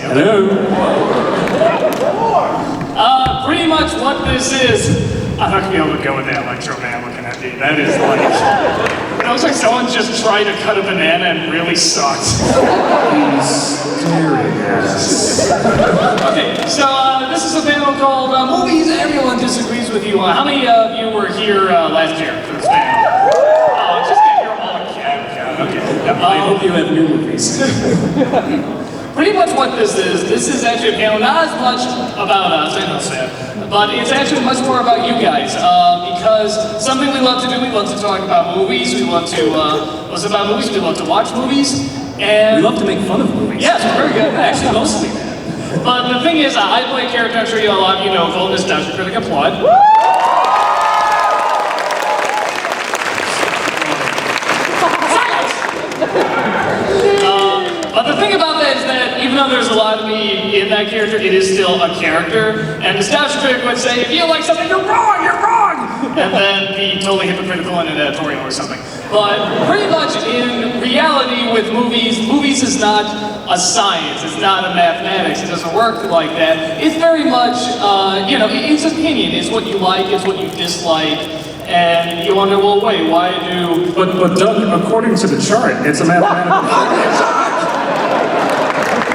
Hello. Pretty much what this is. I'm not gonna be able to go with that electro man looking at me. That is like, it looks like someone just tried to cut a banana and really sucked. He's staring at us. Okay, so this is a panel called Movies Everyone Disagrees With You. How many of you were here last year for this panel? Oh, just get here all again. Okay. I hope you have new movies. Pretty much what this is actually a panel not as much about us, I know Sam, but it's actually much more about you guys, because something we love to do, we love to talk about movies, we love to, we love to watch movies, and... We love to make fun of movies. Yes, we're very good, actually mostly that. But the thing is, I play a character, I'm sure a lot of you know, called Nostalgia Critic Applaud. But the thing about that is that even though there's a lot of me in that character, it is still a character. And Nostalgia Critic would say, if you like something, you're wrong, you're wrong! And then be totally hypocritical in an editorial or something. But pretty much in reality with movies is not a science, it's not a mathematics, it doesn't work like that. It's very much, it's opinion, it's what you like, it's what you dislike. And you wonder, well, wait, why do... But Doug, according to the chart, it's a mathematical...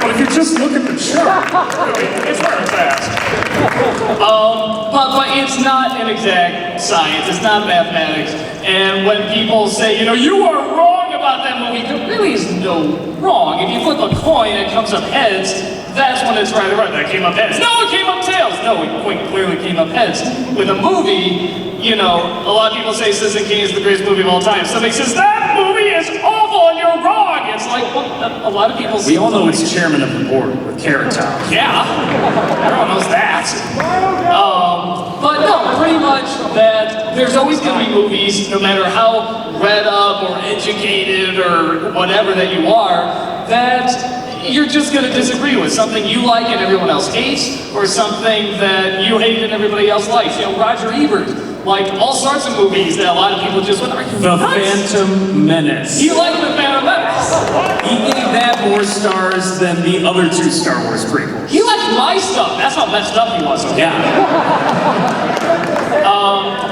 But if you just look at the chart, it's very fast. But it's not an exact science, it's not mathematics. And when people say, you are wrong about that movie, there really is no wrong. If you flip a coin and it comes up heads, that's when it's right. That came up heads. No, it came up tails. No, it clearly came up heads. With a movie, a lot of people say Citizen Kane is the greatest movie of all time. Somebody says, that movie is awful and you're wrong. It's like, well, a lot of people say... We all know it's chairman of the board with Carrey Top. Yeah, everyone knows that. But no, pretty much that there's always going to be movies, no matter how read up or educated or whatever that you are, that you're just going to disagree with. Something you like and everyone else hates, or something that you hate and everybody else likes. Roger Ebert liked all sorts of movies that a lot of people just went, are you The nuts? Phantom Menace. He liked The Phantom Menace. He gave that more stars than the other two Star Wars prequels. He liked my stuff. That's how messed up he was. Okay? Yeah.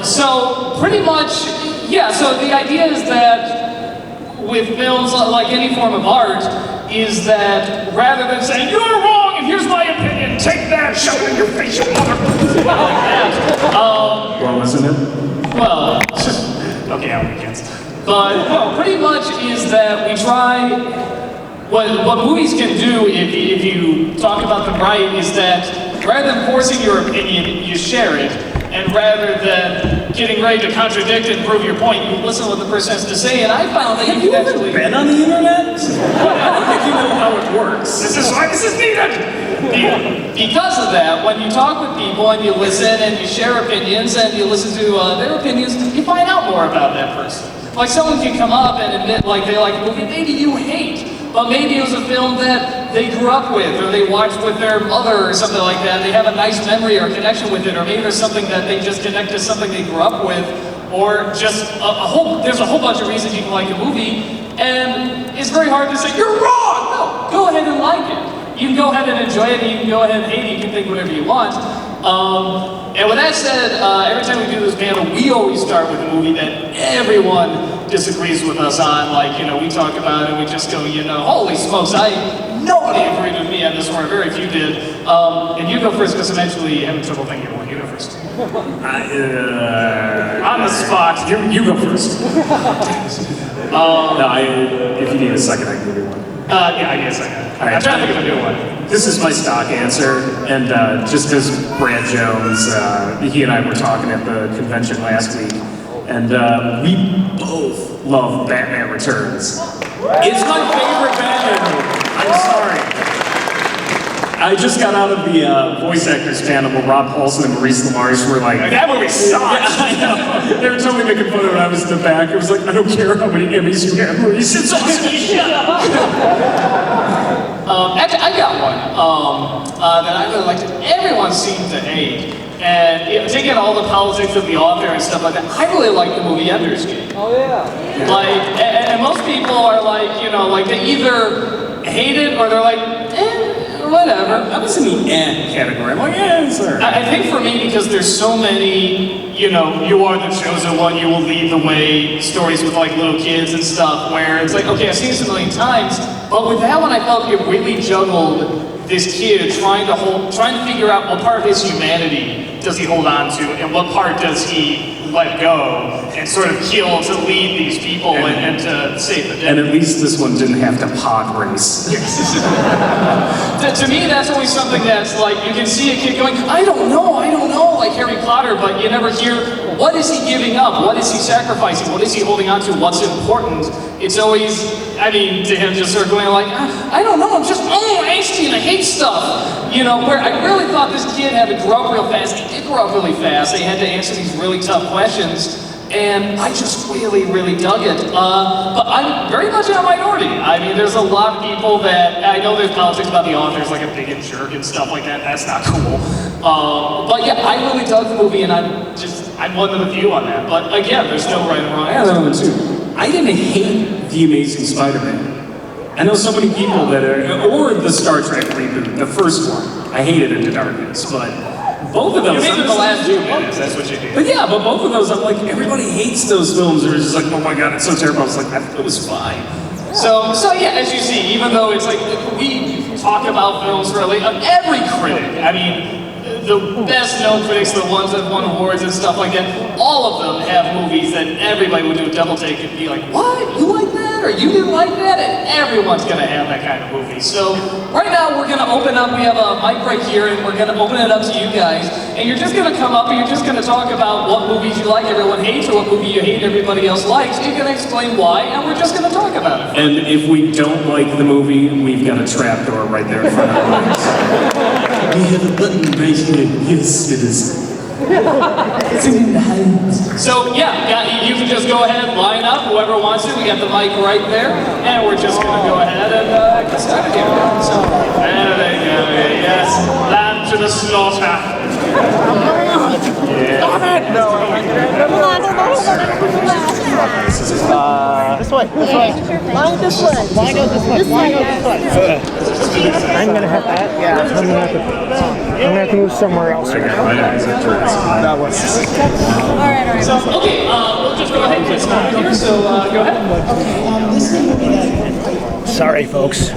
So pretty much, yeah, so the idea is that with films, like any form of art, is that rather than saying, you're wrong and here's my opinion, take that, shove it in your face, you motherfucker, like that. Well, isn't it? Well, okay, I'm against. But no, pretty much is that we try, what movies can do if you talk about them right is that rather than forcing your opinion, you share it. And rather than getting ready to contradict and prove your point, you listen to what the person has to say, and I found that you can actually... been on the internet? I don't think you know how it works. This is why this is needed! Because of that, when you talk with people and you listen and you share opinions and you listen to their opinions, you find out more about that person. Like someone can come up and admit like they like a movie maybe you hate, but maybe it was a film that they grew up with, or they watched with their mother or something like that. They have a nice memory or connection with it, or maybe there's something that they just connect to something they grew up with, or just there's a whole bunch of reasons you can like a movie, and it's very hard to say, you're wrong! No, go ahead and like it. You can go ahead and enjoy it, and you can go ahead and hate it, you can think whatever you want. And with that said, every time we do this panel, we always start with a movie that everyone disagrees with us on. Like, we talk about it and we just go, holy smokes, nobody agreed with me on this one, or very few did. And you go first, because I'm actually having trouble thinking of one. You go first. On the spot. You go first. If you need a second, I can give you one. Yeah, I need a second. All right. I'm trying to think of a new one. This is my stock answer, and just because Brad Jones, he and I were talking at the convention last week, and we both love Batman Returns. It's my favorite Batman movie. I'm sorry. I just got out of the voice actors panel where Rob Paulson and Maurice LaMarche were like, that movie sucks! Yeah, I know. They were totally making fun of it. I was in the back. I was like, I don't care how many Emmys you have, Maurice. It's awesome. Shut up! Actually, I got one that I really liked. Everyone seemed to hate. And taking all the politics of the author and stuff like that, I really like the movie Ender's Game. Oh yeah. Like, and most people are like, like they either hate it or they're like, or whatever. I was in the end category. I'm like, yeah, sir. I think for me, because there's so many, you know, you are the chosen one, you will lead the way stories with like little kids and stuff, where it's like, okay, I've seen this a million times, but with that one, I felt it really juggled this kid trying to figure out what part of his humanity does he hold on to, and what part does he let go and sort of kill to lead these people and to save the day. And at least this one didn't have to pod race. Yes. To me, that's always something that's like, you can see a kid going, I don't know, like Harry Potter, but you never hear, what is he giving up? What is he sacrificing? What is he holding on to? What's important? It's always, I mean, to him just sort of going like, I don't know, I'm just, angsty and I hate stuff. You know, where I really thought this kid had to grow up real fast. He did grow up really fast. He had to answer these really tough questions. And I just really, really dug it. But I'm very much in a minority. I mean, there's a lot of people that, I know there's politics about the author's like a bigot jerk and stuff like that. That's not cool. But yeah, I really dug the movie, and I'm one of the few on that. But again, there's no right or wrong answer. I too. I didn't hate The Amazing Spider-Man. I know so many people that are, or the Star Trek reboot, the first one. I hated Into Darkness, but both of those. You hated the last 2 minutes, that's what you did. But yeah, but both of those, I'm like, everybody hates those films. They're just like, oh my god, it's so terrible. I was like, it was fine. So yeah, as you see, even though it's like, we talk about films really, every critic, I mean, the best known critics, the ones that won awards and stuff like that, all of them have movies that everybody would do a double take and be like, what? You like that? Or you didn't like that? And everyone's gonna have that kind of movie. So right now we're gonna open up, we have a mic right here, and we're gonna open it up to you guys. And you're just gonna come up and you're just gonna talk about what movies you like everyone hates, or what movie you hate everybody else likes. You're gonna explain why, and we're just gonna talk about it. And if we don't like the movie, we've got a trapdoor right there in front of us. We have a button right here. Yes, it is. It's in the hands. So yeah, you can just go ahead, line up, whoever wants to. We got the mic right there, and we're just gonna go ahead and get started here. So there they go. Yes, lamb to the slaughter. Yeah. This way. Line this way. Line goes this way. Line goes this way. I'm gonna have that. Yeah. I'm gonna have to move somewhere else. That way. Alright. So, okay, we'll just go ahead and get started here, so go ahead. Okay, this is a movie that... Sorry, folks.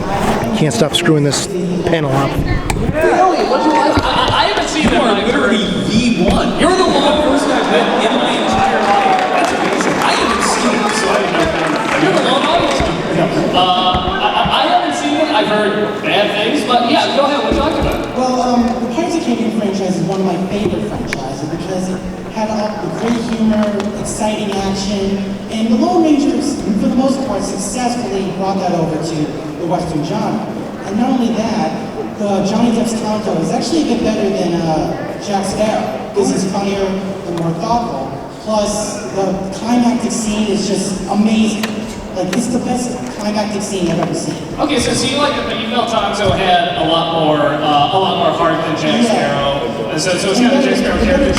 Can't stop screwing this panel up. Really? What'd you like? I haven't seen that. You are literally the one. You're the one person I've met in my entire life. That's amazing. I haven't seen it, so I don't know. You're the one audience. I haven't seen it. I've heard bad things, but yeah, go ahead. We'll talk about it. Well, the Pirates of the Caribbean franchise is one of my favorite franchises because it had all the great humor, exciting action, and the Lone Rangers, for the most part, successfully brought that over to the Western genre. And not only that, Johnny Depp's Tonto is actually a bit better than Jack Sparrow. This is funnier and more thoughtful. Plus, the climactic scene is just amazing. Like, it's the best climactic scene I've ever seen. Okay, so you felt Tonto had a lot more heart than Jack Sparrow. So it's kind of Jack Sparrow character.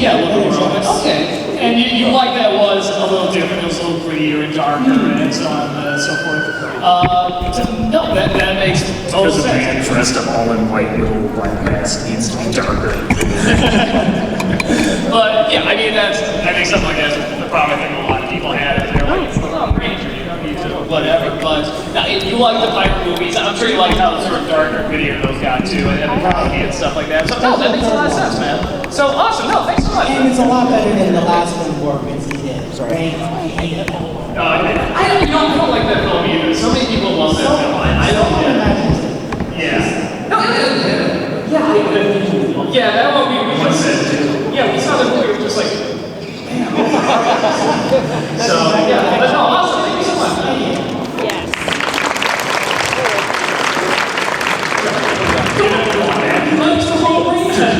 Yeah, a little bit more. Okay. And you like that was a little different, it was a little grittier and darker and so on and so forth. No, that makes total sense. Because a man dressed up all in white with a little black mask needs to be darker. But yeah, I mean, I think something like that's the problem I think a lot of people had. They're like, it's the Lone Ranger, you don't need to, whatever. But now, you like the pirate movies. I'm sure you like how sort of darker, grittier those got too, and the comedy and stuff like that. So no, that makes a lot of sense, man. So awesome, no, thanks so much. And it's a lot better than the last one War Vince did. Right? I don't like that film either. So many people love that film. I don't get it. Yeah. No, yeah, that one we just said. Yeah, we saw the movie, we were just like, damn. So, yeah, but no, awesome. Thank you so much. Yes. Likes the Lone Ranger.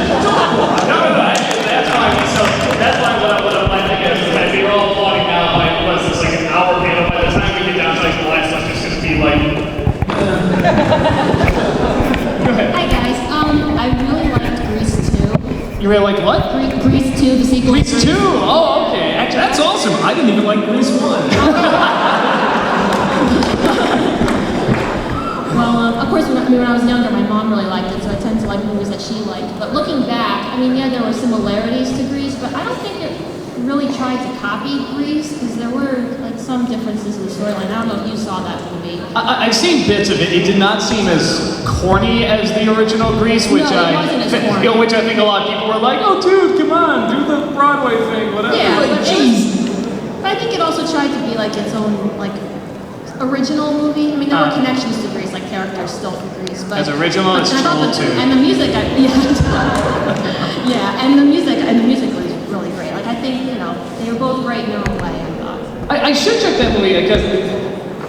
No, actually, that's fine. So, that's fine. What I'm like, I guess, is that we were all applauding now, like, was this like an hour panel? By the time we get down to like the last one, it's just going to be like. Go ahead. Hi guys, I really liked Grease 2. You really liked what? Grease 2, the sequel. Grease 2? Oh, okay. Actually, that's awesome. I didn't even like Grease 1. Well, Of course, when I was younger, my mom really liked it, so I tend to like movies that she liked. But looking back, I mean, yeah, there were similarities to Grease, but I don't think it really tried to copy Grease, because there were like some differences in the storyline. I don't know if you saw that movie. I've seen bits of it. It did not seem as corny as the original Grease, which which I think a lot of people were like, "Oh, dude, come on, do the Broadway thing, whatever." Yeah, like, but I think it also tried to be like its own like original movie. I mean, there were connections to Grease, like characters still from Grease, but as original as Troll too. And the music, yeah, and the music was really great. Like I think they were both great in their own way. I thought. I should check that movie because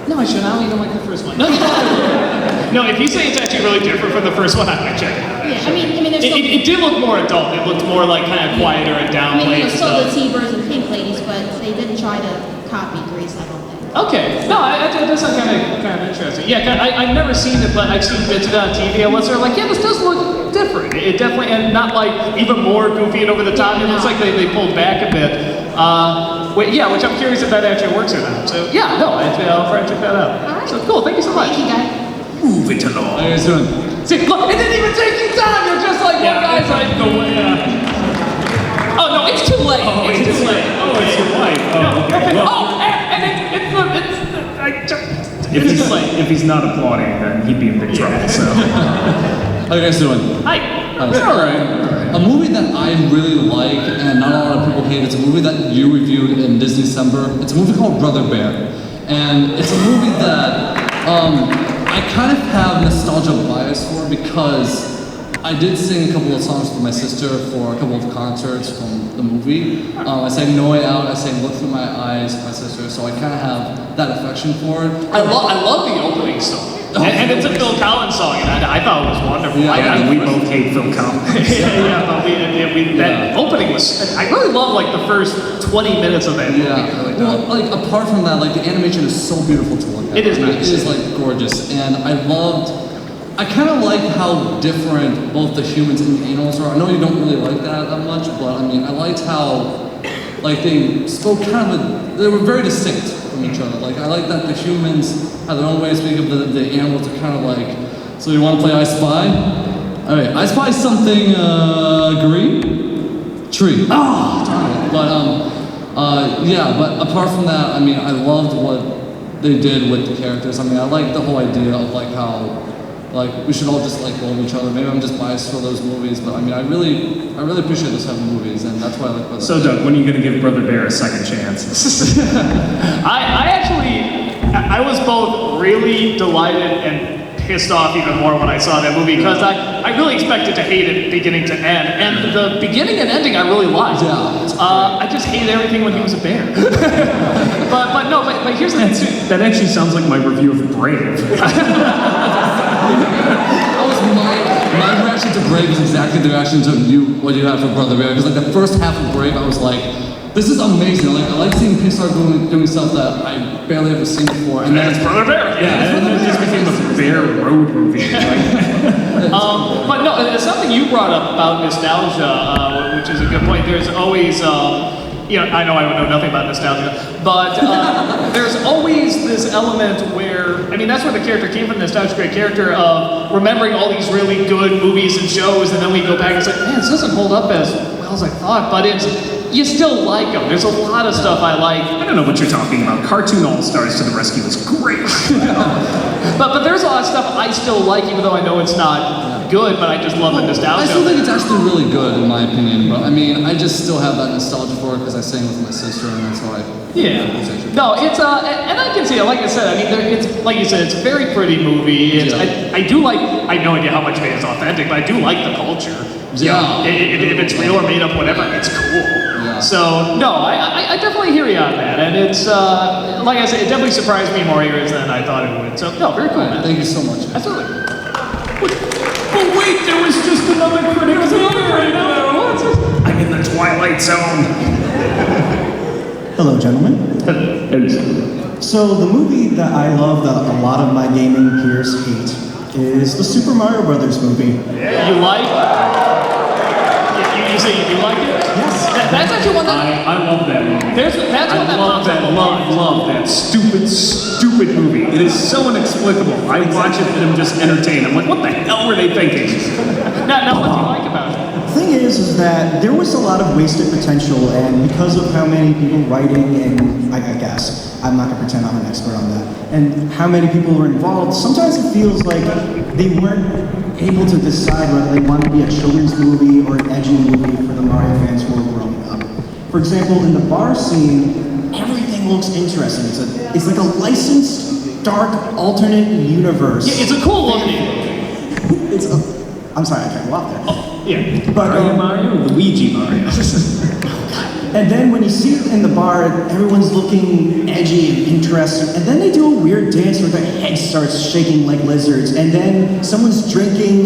no, I should. I don't even like the first one. No, if you say it's actually really different from the first one, I might check it out. Yeah, I mean, it did look more adult. It looked more like kind of quieter and downplayed. I mean, still the T-Birds and Pink Ladies, but they didn't try to copy Grease, I don't think. Okay, no, that sounds kind of interesting. Yeah, I've never seen it, but I've seen bits of it on TV. I was like, yeah, this does look different. It definitely, and not like even more goofy and over the top. It looks like they pulled back a bit. Which I'm curious if that actually works or not. So yeah, no, I'll try to check that out. All right. So cool, thank you so much. Thank you, guys. Move it along. How you guys doing? See, look, it didn't even take you time. You're just like one guy's like, oh no, it's too late. Oh, it's too late. Oh, it's your wife. Oh, okay. Oh, and If he's not applauding, then he'd be in big trouble. So. How you guys doing? Hi. Alright. A movie that I really like and not a lot of people hate, it's a movie that you reviewed in Disney December. It's a movie called Brother Bear. And it's a movie that I kind of have nostalgia bias for because I did sing a couple of songs for my sister for a couple of concerts from the movie. I sang No Way Out, I sang Look Through My Eyes for my sister, so I kind of have that affection for it. I love the opening song. And it's a Phil Collins song, and I thought it was wonderful. Yeah, we both hate Phil Collins. But that opening was, I really love like the first 20 minutes of that movie. Yeah, well, like apart from that, like the animation is so beautiful to look at. It is nice. It is like gorgeous, and I kind of like how different both the humans and the animals are. I know you don't really like that much, but I mean, I liked how like they spoke they were very distinct from each other. Like I like that the humans have their own way of speaking, but the animals are kind of like, so you want to play I Spy? Alright, I Spy something green? Tree. Oh, darn it. But but apart from that, I mean, I loved what they did with the characters. I mean, I like the whole idea of like how we should all just like love each other. Maybe I'm just biased for those movies, but I mean, I really appreciate those type of movies, and that's why I like Brother Bear. So Doug, when are you going to give Brother Bear a second chance? I was both really delighted and pissed off even more when I saw that movie because I really expected to hate it beginning to end, and the beginning and ending I really liked. Yeah. I just hated everything when he was a bear. but here's the thing too. That actually sounds like my review of Brave. My reaction to Brave is exactly the reaction to what you had for Brother Bear. Because like the first half of Brave, I was like, this is amazing. Like I like seeing Pixar doing stuff that I barely ever seen before. And then it's Brother Bear. Yeah, and then it just became a bear road movie. But no, something you brought up about nostalgia, which is a good point. There's always, I know I would know nothing about nostalgia, but there's always this element where, I mean, that's where the character came from, the nostalgia great character of remembering all these really good movies and shows, and then we go back and say, man, this doesn't hold up as well as I thought, but you still like them. There's a lot of stuff I like. I don't know what you're talking about. Cartoon All-Stars to the Rescue was great. but there's a lot of stuff I still like, even though I know it's not good, but I just love the nostalgia. I still think it's actually really good, in my opinion. But I mean, I just still have that nostalgia for it because I sang with my sister, and that's why. No, it's and I can see it. Like I said, I mean, it's like you said, it's a very pretty movie. I do like. I have no idea how much of it is authentic, but I do like the culture. Yeah. If it's real or made up, whatever, it's cool. Yeah. So no, I definitely hear you on that, and it's like I said, it definitely surprised me more ears than I thought it would. So no, very cool, man. Thank you so much. Absolutely. But wait, there was just another critic right now. I'm in the Twilight Zone. Hello, gentlemen. Hello. So the movie that I love that a lot of my gaming peers hate is the Super Mario Brothers movie. You like? You say you do like it? Yes. That's actually one that... I love that movie. That's one that pops up a lot. love that stupid movie. It is so inexplicable. I watch it and I'm just entertained. I'm like, what the hell were they thinking? Now, what do you like about it? The thing is that there was a lot of wasted potential, and because of how many people writing, and I guess, I'm not gonna pretend I'm an expert on that, and how many people were involved, sometimes it feels like they weren't able to decide whether they wanted to be a children's movie or an edgy movie for the Mario fans who were growing up. For example, in the bar scene, everything looks interesting. It's like a licensed, dark, alternate universe. Yeah, it's a cool looking. I'm sorry, I tried to go off there. Oh, yeah. But, Mario, Luigi Mario. And then when you see it in the bar, everyone's looking edgy and interesting. And then they do a weird dance where their head starts shaking like lizards. And then someone's drinking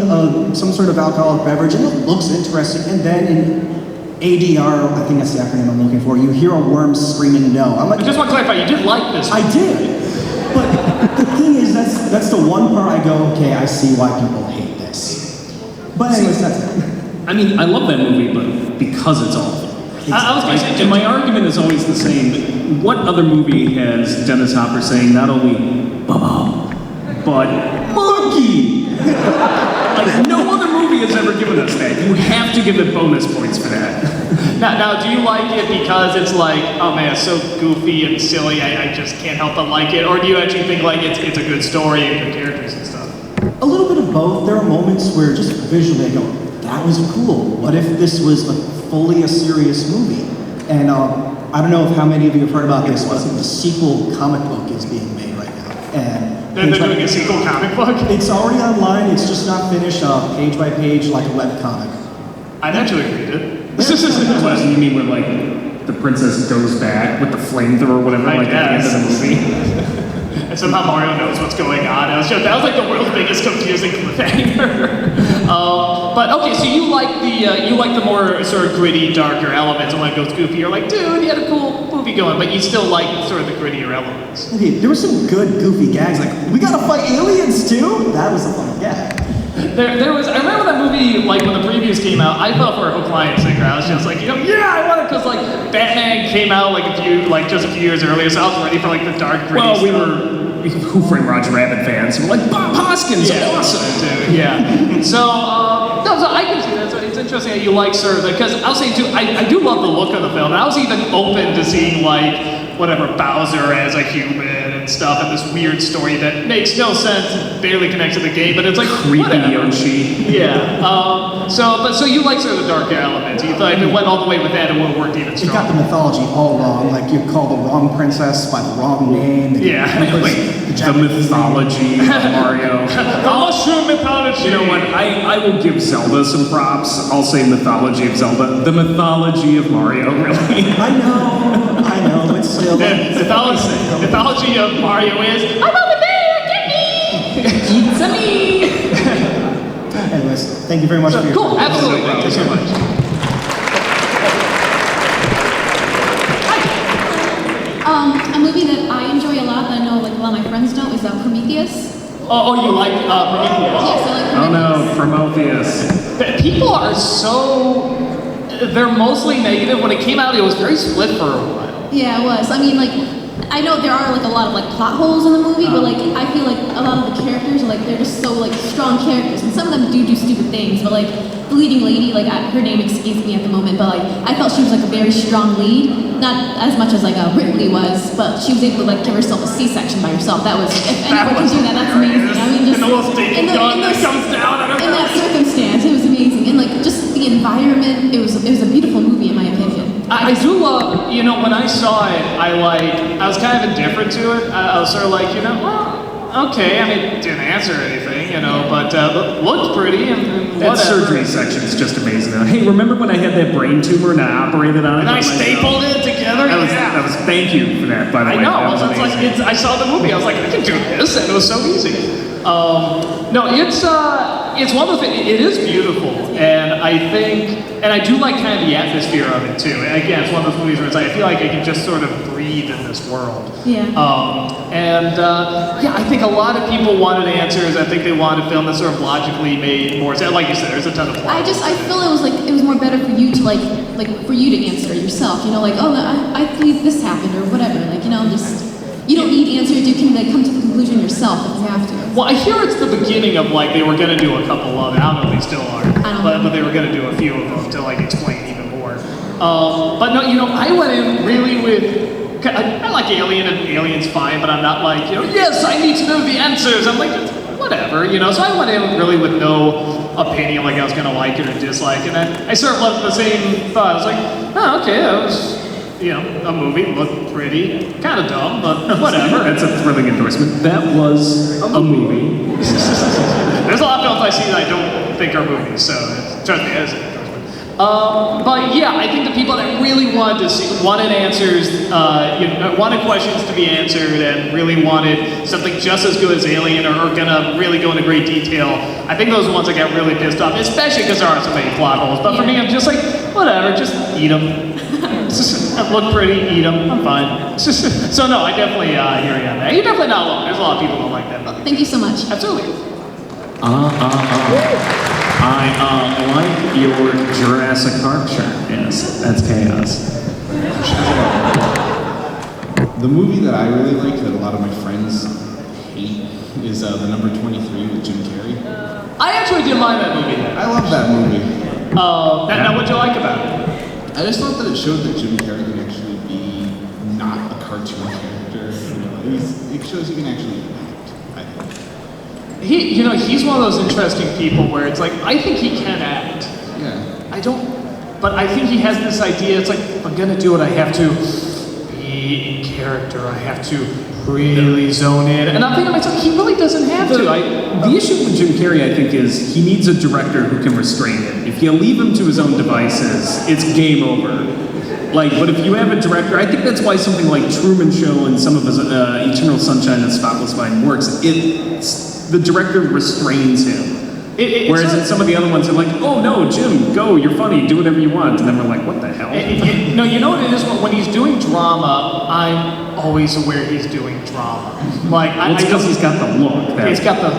some sort of alcoholic beverage, and it looks interesting. And then in ADR, I think that's the acronym I'm looking for, you hear a worm screaming no. I'm like, I just want to clarify, you did like this one. I did. But the thing is, that's the one part I go, okay, I see why people hate this. But anyways, that's it. I mean, I love that movie, but because it's awful. I was going to say, And my argument is always the same. What other movie has Dennis Hopper saying not only Bubba, but Monkey? Like, no other movie has ever given us that. You have to give it bonus points for that. Now, do you like it because it's like, oh man, it's so goofy and silly, I just can't help but like it? Or do you actually think like it's a good story and good characters and stuff? A little bit of both. There are moments where just visually I go, that was cool. What if this was fully a serious movie? And I don't know if how many of you have heard about this, but the sequel comic book is being made right now. And They're doing a sequel comic book? It's already online, it's just not finished, page by page, like a web comic. I'd actually read it. You mean where like the princess goes back with the flamethrower or whatever, I like at the end of the guess. movie? And somehow Mario knows what's going on. That was like the world's biggest confusing cliffhanger. But okay, so you like the more sort of gritty, darker elements, and when it goes goofy, you're like, dude, you had a cool movie going, but you still like sort of the grittier elements. Okay, there were some good goofy gags, like, we gotta fight aliens too? That was a fun gag. There was, I remember that movie, like when the previews came out, I felt for a hook, line, and sinker. I was just like, yeah, I want it, because like Batman came out just a few years earlier, so I was ready for like the dark, gritty stuff. We were Who Framed Roger Rabbit fans. We're like, Bob Hoskins, awesome. Dude, yeah. So I can see that. So it's interesting that you like sort of because I was saying too, I do love the look of the film. And I was even open to seeing like whatever Bowser as a human and stuff, and this weird story that makes no sense, barely connects to the game, but it's like creepy whatever. Yoshi. Yeah. So you like sort of the darker elements. You thought if it went all the way with that, it would have worked even It stronger. got the mythology all wrong, like you call the wrong princess by the wrong name. Yeah. The mythology of Mario. The mushroom mythology. You know what? I will give Zelda some props. I'll say mythology of Zelda. The mythology of Mario, really. I know, it's still... The mythology of Mario is, I'm over there, get me! It's a me! Anyways, thank you very much for your Cool, time. absolutely, thank you so much. A movie that I enjoy a lot that I know like a lot of my friends don't is Prometheus. Oh, you like Prometheus? Yes, I like Oh Prometheus. no, Prometheus. People are so, they're mostly negative. When it came out, it was very split for a while. Yeah, it was. I mean, like, I know there are like a lot of like plot holes in the movie, but like I feel like a lot of the characters are like they're just so like strong characters, and some of them do stupid things. But like the leading lady, like her name escapes me at the moment, but like I felt she was like a very strong lead, not as much as like Ripley was, but she was able to like give herself a C-section by herself. That was if anyone can do that, that's amazing. I mean, just in the little stinking gun that comes down. In that circumstance, it was amazing, and like just the environment, it was a beautiful movie in my opinion. I do love, when I saw it, I was kind of indifferent to it. I was sort of like, well, okay, I mean, it didn't answer anything, but looked pretty and That whatever. surgery section is just amazing. Hey, remember when I had that brain tumor and I operated on it? And I by myself? stapled it together? That was thank you for that, by the way. I know, That was it's like, I saw the movie, I was like, I can do this, and it was so easy. No, it's one of those things, it is beautiful, and I do like kind of the atmosphere of it too. And again, it's one of those movies where it's like, I feel like I can just sort of breathe in this world. Yeah. Yeah, I think a lot of people wanted answers. I think they wanted a film that sort of logically made more sense. Like you said, there's a ton of plot. I feel it was more better for you to like for you to answer yourself. You know, like, oh, I believe this happened or whatever. Like, you know, just you don't need answers. You can like come to the conclusion yourself if you have to. Well, I hear it's the beginning of like they were gonna do a couple of. I don't know if they still are, but they were gonna do a few of them to like explain even more. But no, you know, I went in really with. I like Alien, and Alien's fine, but I'm not like, you know, yes, I need to know the answers. I'm like, whatever, you know. So I went in really with no opinion, like I was gonna like it or dislike it, and I sort of left the same thought. I was like, oh, okay, that was, you know, a movie, looked pretty, kind of dumb, but whatever. That's a thrilling endorsement. That was a movie. There's a lot of films I see that I don't think are movies, so trust me, it's an endorsement. But yeah, I think the people that really wanted answers, wanted questions to be answered, and really wanted something just as good as Alien, or gonna really go into great detail, I think those are the ones that got really pissed off, especially because there are so many plot holes. But for me, I'm just like, whatever, just eat them. Look pretty, eat them, I'm fine. So no, I definitely hear you on that. You're definitely not alone. There's a lot of people who don't like that. But Thank you so much. absolutely. I like your Jurassic Park shirt. Yes, that's chaos. The movie that I really like that a lot of my friends hate is the number 23 with Jim Carrey. I actually did mind that movie. I love that movie. Now what'd you like about it? I just thought that it showed that Jim Carrey can actually be not a cartoon character. You know, it shows he can actually act, I think. He's one of those interesting people where it's like, I think he can act. Yeah. I don't, but I think he has this idea, it's like, if I'm gonna do it, I have to be in character, I have to really zone in. And I'm thinking to myself, he really doesn't have to. The issue with Jim Carrey, I think, is he needs a director who can restrain him. If you leave him to his own devices, it's game over. Like, but if you have a director, I think that's why something like Truman Show and some of his Eternal Sunshine of the Spotless Mind works. The director restrains him. Whereas in some of the other ones, they're like, oh no, Jim, go, you're funny, do whatever you want. And then we're like, what the hell? No, you know what it is? When he's doing drama, I'm always aware he's doing drama. Like, it's because he's got the look. He's got the...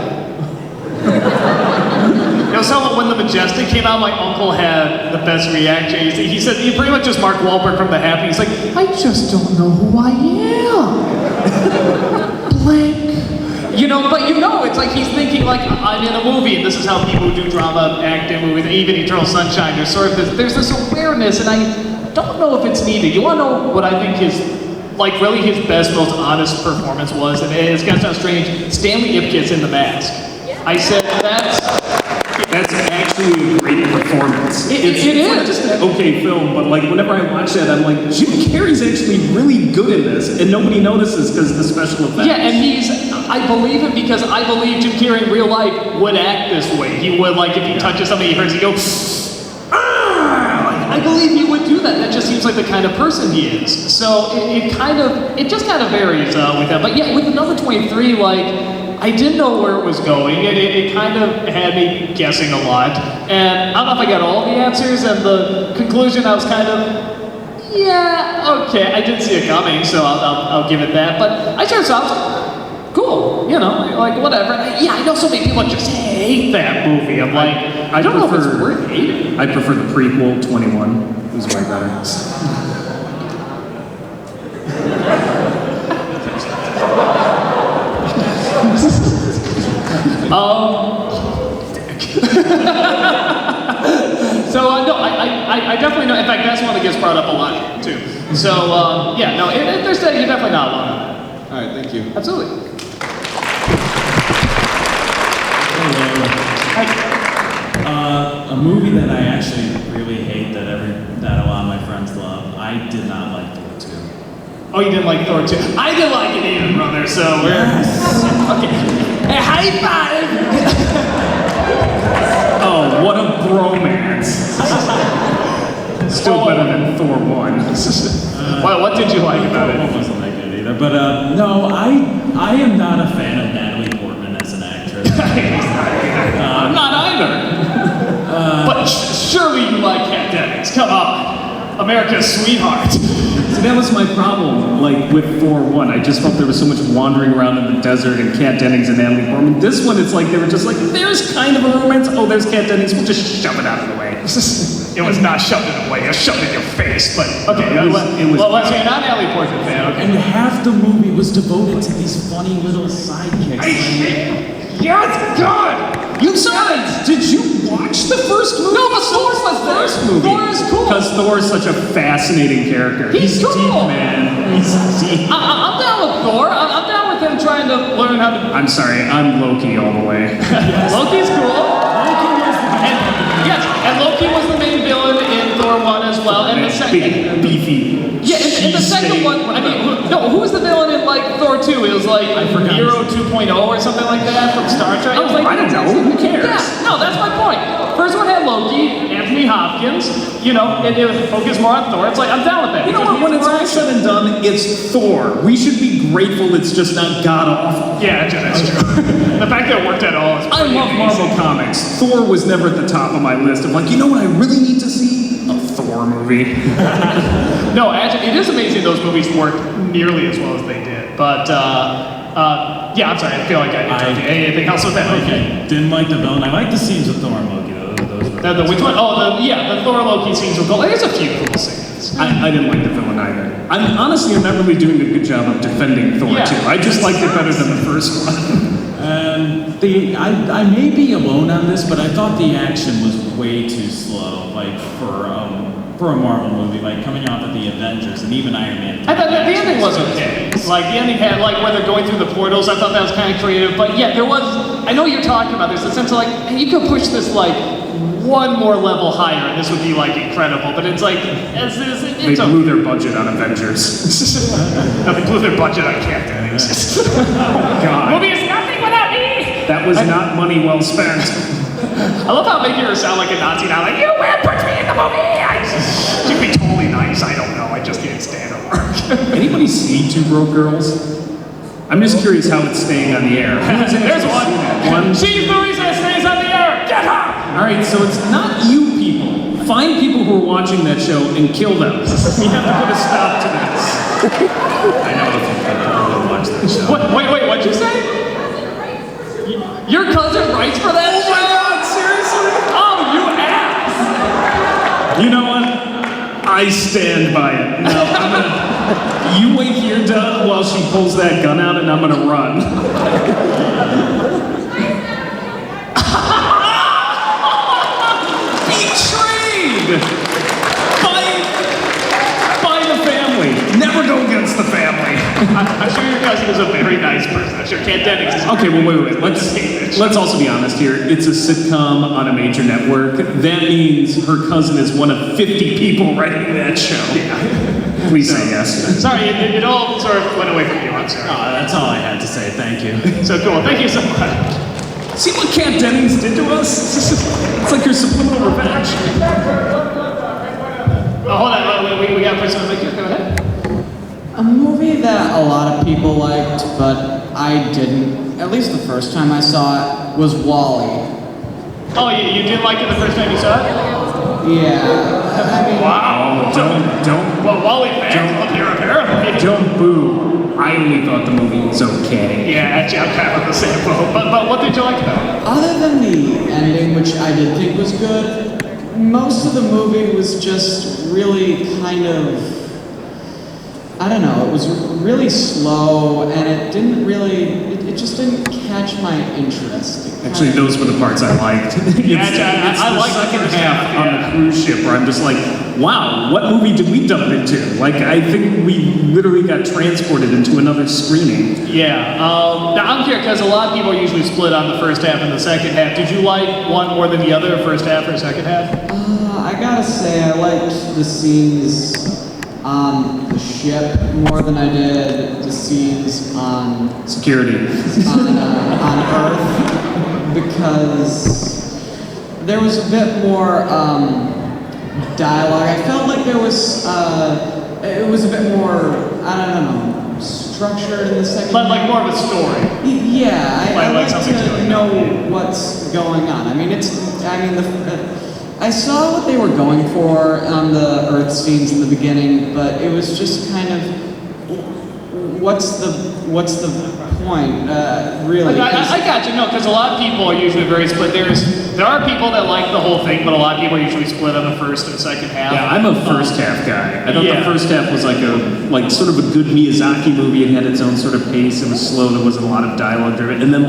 So when The Majestic came out, my uncle had the best reaction. He said, he pretty much just Mark Wahlberg from The Happy. He's like, I just don't know who I am. Blank. It's like he's thinking like, I'm in a movie, and this is how people who do drama act in movies, even Eternal Sunshine. There's this awareness, and I don't know if it's needed. You want to know what I think his best, most honest performance was? And it's gonna sound strange. Stanley Ipkiss in The Mask. I said, that's actually a great performance. It is. It's not just an okay film, but like whenever I watch that, I'm like, Jim Carrey's actually really good in this, and nobody notices because of the special effects. Yeah, and I believe it because I believe Jim Carrey in real life would act this way. He would, like, if he touches something, he hurts, he'd go, I believe he would do that. That just seems like the kind of person he is. So it just kind of varies with that. But yeah, with the number 23, like, I didn't know where it was going, and it kind of had me guessing a lot. And I don't know if I got all the answers, and the conclusion I was kind of, yeah, okay, I didn't see it coming, so I'll give it that. But I started off, cool, like whatever. Yeah, I know so many people just hate that movie. I'm like, I don't know if it's worth hating. I prefer the prequel, 21. It was way better. So no, I definitely know. In fact, that's one that gets brought up a lot too. So yeah, no, you're definitely not alone on that. All right, thank you. Absolutely. A movie that I actually really hate that a lot of my friends love. I did not like Thor 2. Oh, you didn't like Thor 2? I didn't like it either, brother. So we're okay. Hey, high five! Oh, what a bromance! Still better than Thor 1. Well, what did you like about it? It wasn't that good either. But no, I am not a fan of Natalie Portman as an actress. I'm not either. America's sweetheart. So that was my problem, like with Thor 1. I just felt there was so much wandering around in the desert and Kat Dennings and Natalie Portman. This one, it's like they were just like, there's kind of a romance. Oh, there's Kat Dennings. We'll just shove it out of the way. It was not shoved in the way, it was shoved in your face. But okay, It was- well, let's say you're not an Natalie Portman fan. Okay. And half the movie was devoted to these funny little sidekicks. Yes, God! You saw it! Did you watch the first movie? No, but Thor was there. First movie. Thor is cool. Because Thor is such a fascinating character. He's cool. deep, man. He's deep. I'm down with Thor. I'm down with him trying to learn how to. I'm sorry, I'm Loki all the way. Loki's cool. And Loki was the main villain in Thor 1 as well. And the second. Big, beefy. Yeah, in the second one, I mean, who was the villain in like Thor 2? It was like Hero 2.0 or something like that from Star Trek. It was like, I don't know. Who cares? Yeah, no, that's my point. First one had Loki, Anthony Hopkins. You know, it focused more on Thor. It's like I'm down with that. You know what? When it's all said and done, it's Thor. We should be grateful it's just not god awful. Yeah, that's true. The fact that it worked at all is I love Marvel Comics. Thor was never at the top of my list of like, you know what I really need to see? A Thor movie. No, actually, it is amazing those movies worked nearly as well as they did. But yeah, I'm sorry. I feel like I interrupted you. Anything else with that? Okay, didn't like the villain. I like the scenes with Thor and Loki, though. Those were Which one? Oh, the Thor Loki scenes were cool. There's a few cool scenes. I didn't like the villain either. I'm honestly, I'm not really doing a good job of defending Thor 2. I just liked it better than the first one. I may be alone on this, but I thought the action was way too slow, like for a Marvel movie, like coming off of the Avengers and even Iron Man. I thought that the ending was okay. Like the ending had like where they're going through the portals. I thought that was kind of creative. But yeah, there was. I know you're talking about. There's a sense of like hey, you could push this like one more level higher, and this would be like incredible. But it's like They blew their budget on Avengers. No, they blew their budget on Kat Dennings. God. Movie is nothing without me. That was not money well spent. I love how making her sound like a Nazi now. Like you will put me in the movie. She'd be totally nice. I don't know. I just can't stand her work. Anybody see Two Broke Girls? I'm just curious how it's staying on the air. There's one. She's the reason it stays on the air. Get her. All right, so it's not you people. Find people who are watching that show and kill them. We have to put a stop to this. I know the people who watch that show. Wait, what'd you say? Your cousin writes for that show? Oh my God, seriously? Oh, you ass! You know what? I stand by it. No, I'm gonna. You wait here, Doug, while she pulls that gun out, and I'm gonna run. Betrayed by the family. Never go against the family. I'm sure your cousin is a very nice person. I'm sure Kat Dennings is. Okay, well, wait. Let's also be honest here. It's a sitcom on a major network. That means her cousin is one of 50 people writing that show. Yeah. Please say yes. Sorry, it all sort of went away from you. I'm sorry. That's all I had to say. Thank you. So cool. Thank you so much. See what Kat Dennings did to us? It's like your subliminal revenge. Oh, hold on. We got a person on the mic here. Go ahead. A movie that a lot of people liked, but I didn't, at least the first time I saw it, was WALL-E. Oh, you didn't like it the first time you saw it? Yeah. I mean, Wow. Don't. Well, Wally fans up here apparently. Don't boo. I only thought the movie was okay. Yeah, actually, I'm kind of on the same boat. But what did you like about it? other than the ending, which I did think was good, most of the movie was just really kind of, I don't know, it was really slow and it didn't really, it just didn't catch my interest. Actually, those were the parts I liked. It's I the like the second first half half, on the cruise ship where I'm just like, wow, what movie did we dump into? Like, I think we literally got transported into another screening. Yeah, now I'm curious because a lot of people usually split on the first half and the second half. Did you like one more than the other, first half or second half? I gotta say, I liked the scenes on the ship more than I did the scenes on Security. on Earth, because there was a bit more dialogue. I felt like there was it was a bit more, I don't know, structured in the second. But like more of a story. Yeah, I Like like something to going know on. what's going on. I mean, the I saw what they were going for on the Earth scenes in the beginning, but it was just kind of, what's the point, really? I got you, no, because a lot of people are usually very split. There are people that like the whole thing, but a lot of people are usually split on the first and second half. Yeah, I'm a first half guy. I thought the first half was like sort of a good Miyazaki movie. It had its own sort of pace. It was slow. There wasn't a lot of dialogue driven. And then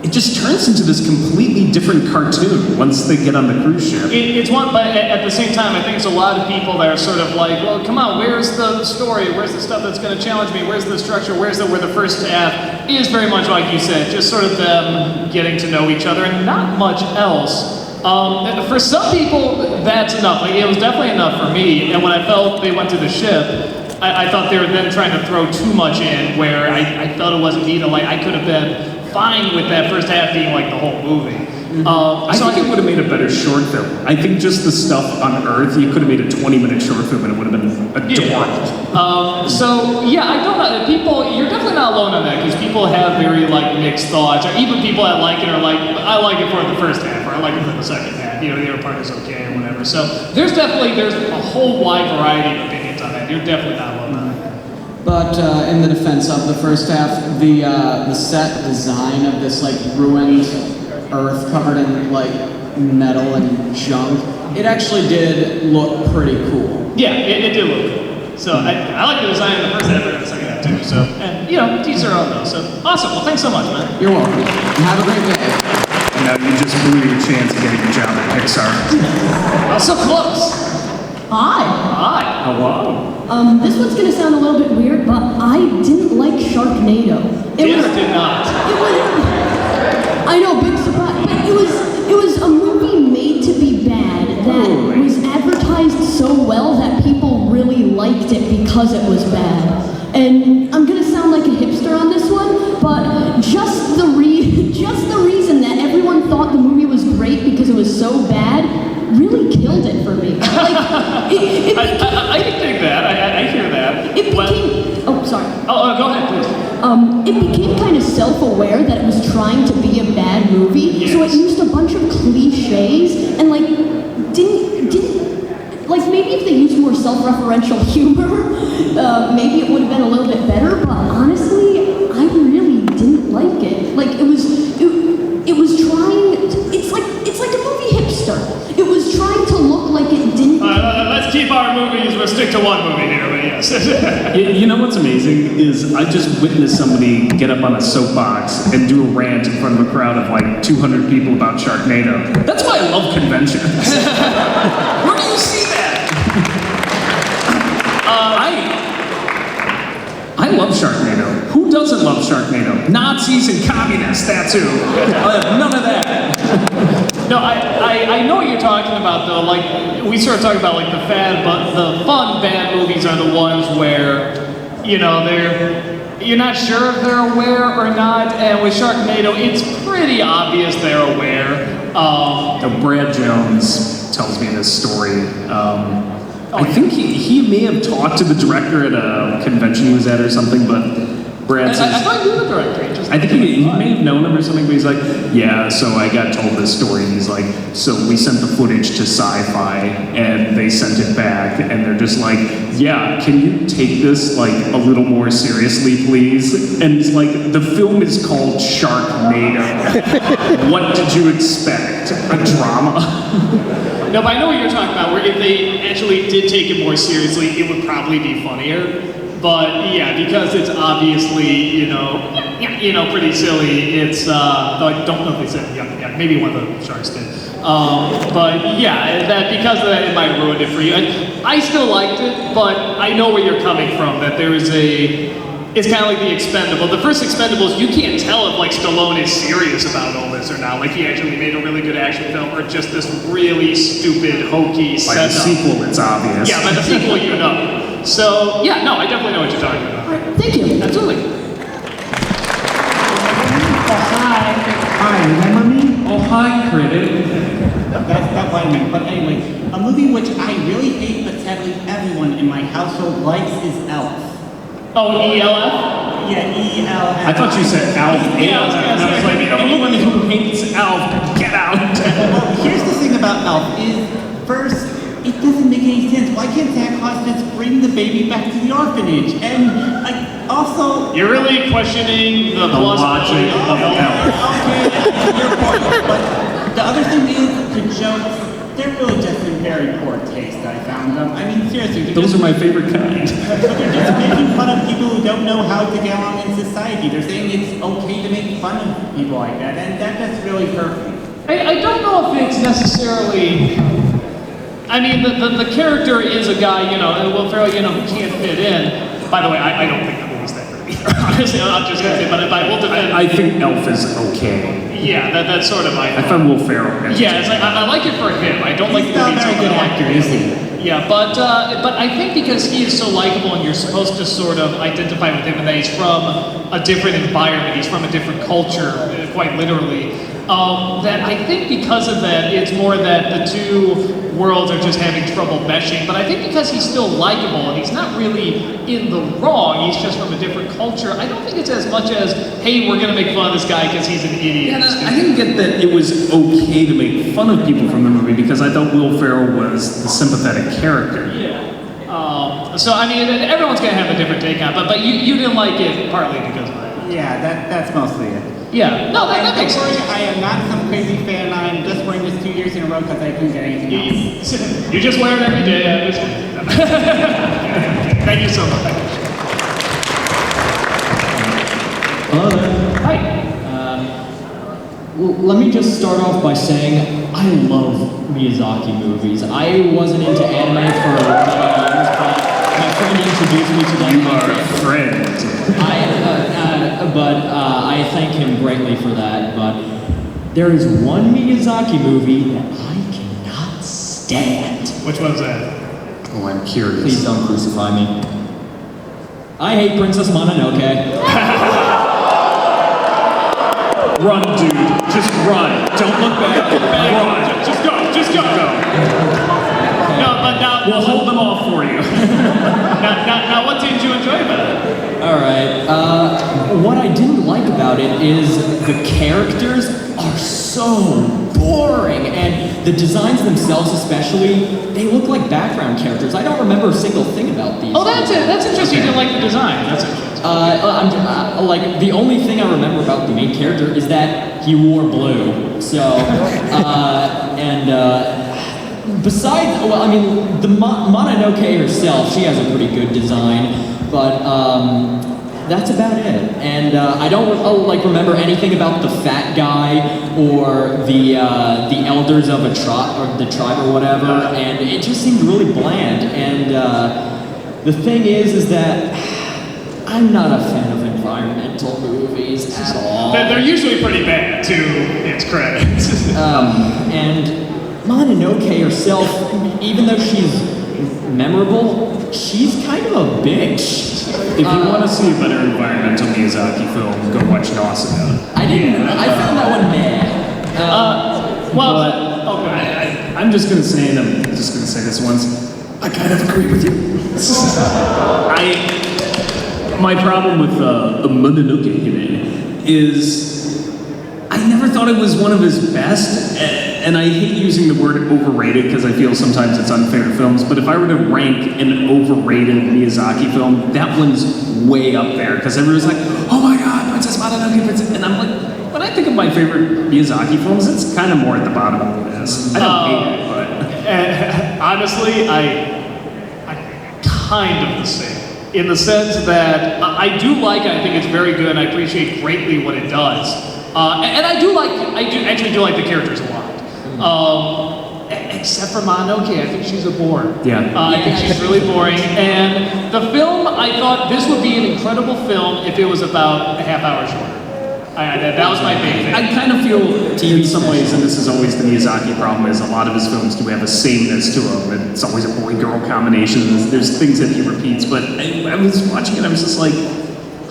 it just turns into this completely different cartoon once they get on the cruise ship. It's one, but at the same time, I think it's a lot of people that are sort of like, well, come on, where's the story? Where's the stuff that's going to challenge me? Where's the structure? Where the first half is very much like you said, just sort of them getting to know each other and not much else. For some people, that's enough. Like, it was definitely enough for me. And when I felt they went to the ship, I thought they were then trying to throw too much in, where I felt it wasn't needed. Like, I could have been fine with that first half being like the whole movie. I think it would have made a better short film. I think just the stuff on Earth, you could have made a 20-minute short film and it would have been adorable. So yeah, I don't know. People, you're definitely not alone on that, because people have very mixed thoughts, or even people that like it are like, I like it for the first half, or I like it for the second half. You know, the other part is okay or whatever. So there's a whole wide variety of opinions on that. You're definitely not alone on that. But in the defense of the first half, the set design of this ruined Earth covered in metal and junk, it actually did look pretty cool. Yeah, it did look cool. So I like the design of the first half and the second half too. So, and teach their own though. So awesome. Well, thanks so much, man. You're welcome. And have a great day. And now you just blew your chance of getting a job at Pixar. So close. Hi. Hello. This one's gonna sound a little bit weird, but I didn't like Sharknado. Did or did not? I know, big surprise. But it was a movie made to be bad that was advertised so well that people really liked it because it was bad. And I'm gonna sound like a hipster on this one, but just the reason that everyone thought the movie was great because it was so bad really killed it for me. I can dig that. I hear that. It became. Oh, sorry. Oh, go ahead, please. It became kind of self-aware that it was trying to be a bad movie, so it used a bunch of cliches and didn't maybe if they used more self-referential humor, maybe it would have been a little bit better. But honestly, I really didn't like it. It was trying. It's like a movie hipster. It was trying to look like it didn't. Let's keep our movies. We'll stick to one movie here, but yes. You know what's amazing is I just witnessed somebody get up on a soapbox and do a rant in front of a crowd of 200 people about Sharknado. That's why I love conventions. Where do you see that? I love Sharknado. Who doesn't love Sharknado? Nazis and communists, that's who. None of that. No, I know what you're talking about though. We sort of talk about the fad, but the fun bad movies are the ones where, you're not sure if they're aware or not. And with Sharknado, it's pretty obvious they're aware. Brad Jones tells me this story. I think he may have talked to the director at a convention he was at or something, but Brad says... I thought you were the director. I think he may have known him or something, but he's like, yeah, so I got told this story, and he's like, so we sent the footage to Sci-Fi, and they sent it back, and they're just like, yeah, can you take this, a little more seriously, please? And he's like, the film is called Sharknado. What did you expect? A drama? No, but I know what you're talking about, where if they actually did take it more seriously, it would probably be funnier. But yeah, because it's obviously, pretty silly, it's, though I don't know if they said, yeah, maybe one of the sharks did. But yeah, because of that, it might have ruined it for you. I still liked it, but I know where you're coming from, that there is it's kind of like the Expendable. The first Expendables, you can't tell if Stallone is serious about all this or not. He actually made a really good action film, or just this really stupid, hokey setup. By the sequel, it's obvious. Yeah, by the sequel, So, yeah, no, I definitely know what you're talking about. All right, thank you. Absolutely. Hi, remember me? Oh, hi, critic. That's what I meant. But anyway, a movie which I really hate, but sadly everyone in my household likes, is Elf. Oh, ELF? Yeah, ELF. I thought you said Alf. Yeah, I was anyone who hates Alf, get out. Well, here's the thing about Elf is, first, it doesn't make any sense. Why can't Santa Claus just bring the baby back to the orphanage? And like, also, You're really questioning the logic of Elf. okay, to your point. But the other thing is the jokes. They're really just in very poor taste. I found them. I mean, seriously, Those are my favorite kind. they're just making fun of people who don't know how to get along in society. They're saying it's okay to make fun of people like that, and that just really hurt me. I don't know if it's necessarily. I mean, the character is a guy, Will Ferrell, who can't fit in. By the way, I don't think the movie's that good either. Honestly, I'm not just gonna say, but if I will defend. I think Elf is okay. Yeah, that's sort of my. I find Will Ferrell. Yeah, it's like, I like it for him. I don't like the He's not a movie very good actor, is he? Yeah, but I think because he is so likable and you're supposed to sort of identify with him and that he's from a different environment, he's from a different culture, quite literally, that I think because of that, it's more that the two worlds are just having trouble meshing. But I think because he's still likable and he's not really in the wrong, he's just from a different culture, I don't think it's as much as, hey, we're going to make fun of this guy because he's an idiot. Yeah, I didn't get that it was okay to make fun of people from the movie because I thought Will Ferrell was the sympathetic character. Yeah. So, I mean, everyone's going to have a different take on it, but you didn't like it partly because of that. Yeah, that's mostly it. Yeah. No, that makes Don't worry, sense. I am not some crazy fan. I'm just wearing this 2 years in a row because I couldn't get anything else. You just wear it every day. I understand. Thank you so much. Hello there. Hi. Let me just start off by saying I love Miyazaki movies. I wasn't into anime for many years, but my friend introduced me to them. You are a friend. I thank him greatly for that. But there is one Miyazaki movie that I cannot stand. Which one's that? Oh, I'm curious. Please don't crucify me. I hate Princess Mononoke. Run, dude. Just run. Don't look back. Run. Just go. Just go. No, but now We'll hold them off for you. now, what did you enjoy about it? All right. What I didn't like about it is the characters are so boring, and the designs themselves, especially, they look like background characters. I don't remember a single thing about these. Oh, that's it. That's interesting. You didn't like the design. That's interesting. Like the only thing I remember about the main character is that he wore blue. So, besides, well, I mean, the Mononoke herself, she has a pretty good design, but that's about it. And I don't remember anything about the fat guy or the elders of a tribe or the tribe or whatever. And it just seemed really bland. And the thing is that I'm not a fan of environmental movies at all. They're usually pretty bad, to its credit. And Mononoke herself, even though she's memorable, she's kind of a bitch. If you want to see a better environmental Miyazaki film, go watch Nausicaa. I found that one meh. I'm just gonna say, and I'm just gonna say this once, I kind of agree with you. My problem with Mononoke is I never thought it was one of his best, and I hate using the word overrated because I feel sometimes it's unfair to films, but if I were to rank an overrated Miyazaki film, that one's way up there, because everyone's like, oh my god, Princess Mononoke, and I'm like, when I think of my favorite Miyazaki films, it's kind of more at the bottom of the list. I don't hate it, but... honestly, I kind of the same. In the sense that I do like it, I think it's very good, and I appreciate greatly what it does. And I actually do like the characters a lot. Except for Mononoke, I think she's a bore. Yeah. I think she's really boring. And the film, I thought this would be an incredible film if it was about a half hour shorter. That was my big thing. I kind of feel, in some ways, and this is always the Miyazaki problem, is a lot of his films do have a sameness to them. It's always a boy-girl combination. There's things that he repeats, but I was watching it, I was just like,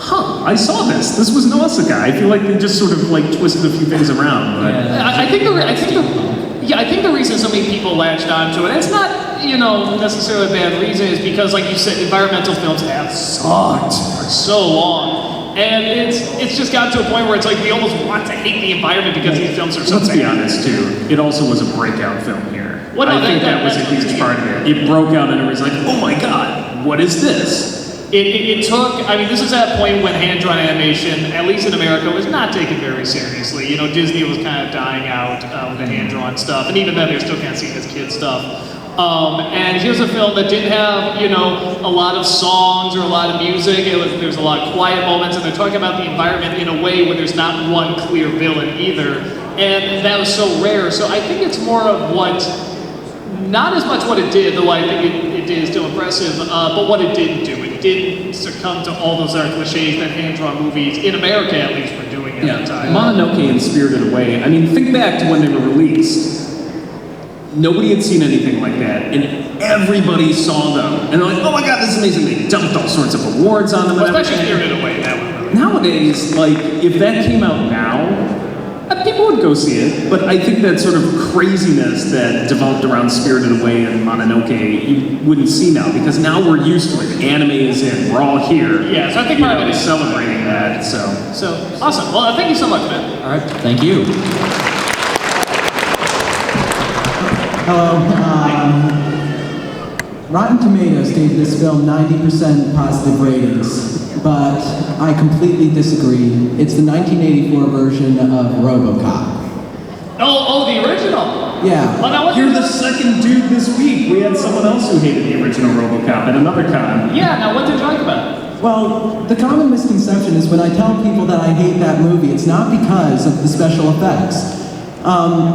I saw this. This was Nausicaa. I feel like they just sort of like twisted a few things around. But I think the reason so many people latched onto it, and it's not, necessarily a bad reason, is because, like you said, environmental films have sucked for so long. And it's just gotten to a point where it's like we almost want to hate the environment because these films are so Let's bad. be honest too, it also was a breakout film here. Well, no, I think that was a that's huge part of it. It broke out and it was like, oh my god, what is this? It took, I mean, this is at a point when hand-drawn animation, at least in America, was not taken very seriously. You know, Disney was kind of dying out with the hand-drawn stuff, and even then they're still kind of seeing this kid stuff. And here's a film that didn't have, you know, a lot of songs or a lot of music. There's a lot of quiet moments, and they're talking about the environment in a way where there's not one clear villain either. And that was so rare. So I think it's more of what, not as much what it did, though I think it did is still impressive, but what it didn't do. It didn't succumb to all those other cliches that hand-drawn movies, in America at least, were doing at the time. Mononoke and Spirited Away, I mean, think back to when they were released. Nobody had seen anything like that, and everybody saw them. And they're like, oh my god, this is amazing. They dumped all sorts of awards on them. Well, especially Spirited Away, that one really. Nowadays, like, if that came out now, people would go see it, but I think that sort of craziness that developed around Spirited Away and Mononoke, you wouldn't see now, because now we're used to it. Anime is in, we're all here. Yeah, so I think part of it is celebrating that, so. So, awesome. Well, thank you so much, man. All right, thank you. Hello. Rotten Tomatoes gave this film 90% positive ratings, but I completely disagree. It's the 1984 version of RoboCop. Oh, the original? Yeah. Oh, now what You're the second dude this week. We had someone else who hated the original RoboCop at another con. Yeah, now what did you like about it? Well, the common misconception is when I tell people that I hate that movie, it's not because of the special effects.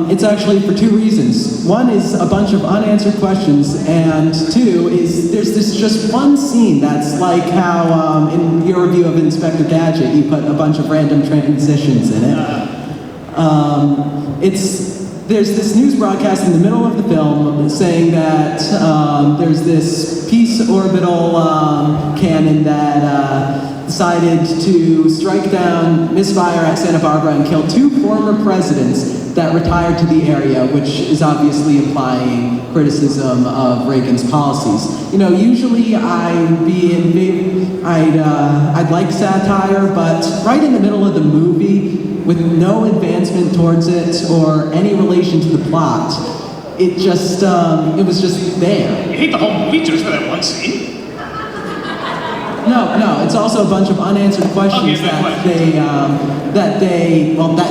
It's actually for two reasons. One is a bunch of unanswered questions, and two is there's this just one scene that's like how in your review of Inspector Gadget you put a bunch of random transitions in it. There's this news broadcast in the middle of the film saying that there's this peace orbital cannon that decided to strike down, misfire at Santa Barbara and kill two former presidents that retired to the area, which is obviously implying criticism of Reagan's policies. You know, usually I'd like satire, but right in the middle of the movie, with no advancement towards it or any relation to the plot, it was just there. You hate the whole movie just for that one scene? No, it's also a bunch of unanswered questions that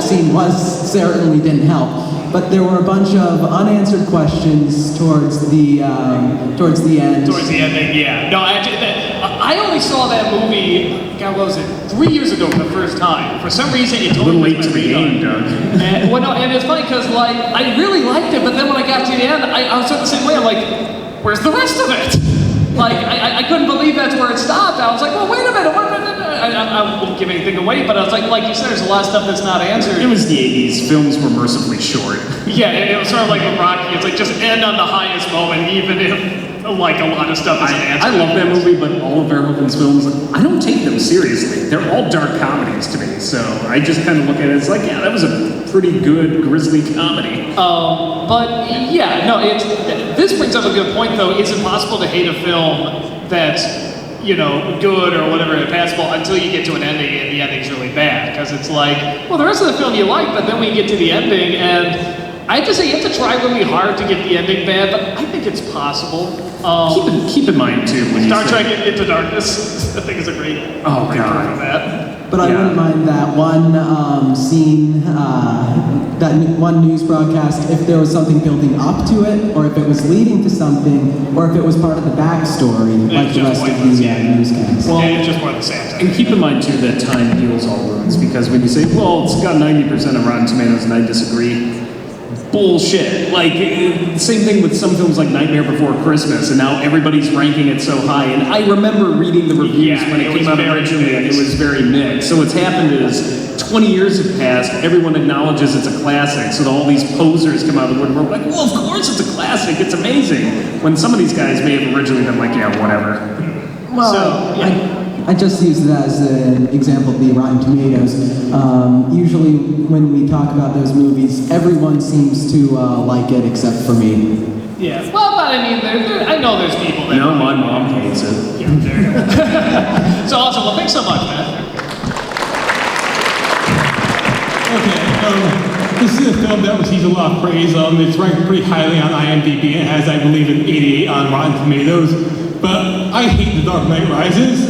scene certainly didn't help, but there were a bunch of unanswered questions towards the end. Towards the ending, yeah. No, I only saw that movie, God, what was it, 3 years ago for the first time. For some reason, it totally a little late to the game, Doug. And it's funny because, like, I really liked it, but then when I got to the end, I was sort of the same way. I'm like, where's the rest of it? Like, I couldn't believe that's where it stopped. I was like, well, wait a minute. I won't give anything away, but I was like you said, there's a lot of stuff that's not answered. It was the 80s. Films were mercifully short. Yeah, it was sort of like with Rocky. It's like, just end on the highest moment, even if, like, a lot of stuff isn't answered. I love that movie, but all of Verhoeven's films, I don't take them seriously. They're all dark comedies to me, so I just kind of look at it as like, yeah, that was a pretty good, grisly comedy. But, yeah, no, this brings up a good point, though. Is it possible to hate a film that's, you know, good or whatever, passable, until you get to an ending and the ending's really bad? Because it's like, well, the rest of the film you like, but then we get to the ending, and I have to say, you have to try really hard to get the ending bad, but I think it's possible. Keep in mind, too, when Star Trek Into Darkness, I think is a great proof of that. But I wouldn't mind that one scene, that one news broadcast, if there was something building up to it, or if it was leading to something, or if it was part of the backstory, like the rest of the newscasts. Well, it's just more of the same thing. And keep in mind, too, that time heals all wounds, because when you say, well, it's got 90% of Rotten Tomatoes and I disagree, bullshit. Like, same thing with some films like Nightmare Before Christmas, and now everybody's ranking it so high. And I remember reading the reviews when it came out originally, and it was very mixed. So what's happened is 20 years have passed, everyone acknowledges it's a classic, so all these posers come out of the woodwork like, well, of course it's a classic, it's amazing. When some of these guys may have originally been like, yeah, whatever. Well, so, I just used it as an example of the Rotten Tomatoes. Usually when we talk about those movies, everyone seems to like it except for me. Yeah, well, but I mean, I know there's people that... No, my mom hates it. Yeah, there you go. So awesome, well, thanks so much, man. this is a film that receives a lot of praise. It's ranked pretty highly on IMDb. It has, I believe, an 88 on Rotten Tomatoes. But I hate The Dark Knight Rises.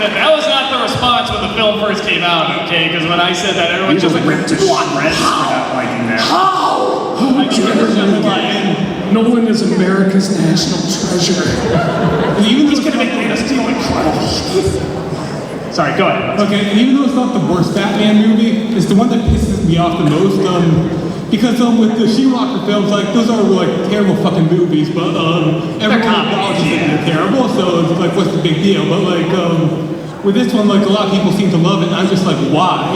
That was not the response when the film first came out, okay? Because when I said that, everyone just like, ripped to shreds for not liking that. How? Nolan is America's national treasure. And even He's gonna make Man of Steel incredible. Sorry, go ahead. Okay, and even though it's not the worst Batman movie, it's the one that pisses me off the most. Because with the She-Rocker films, like those are like terrible fucking movies, but everyone acknowledges that they're terrible, so it's like, what's the big deal? But like with this one, like a lot of people seem to love it, and I'm just like, why?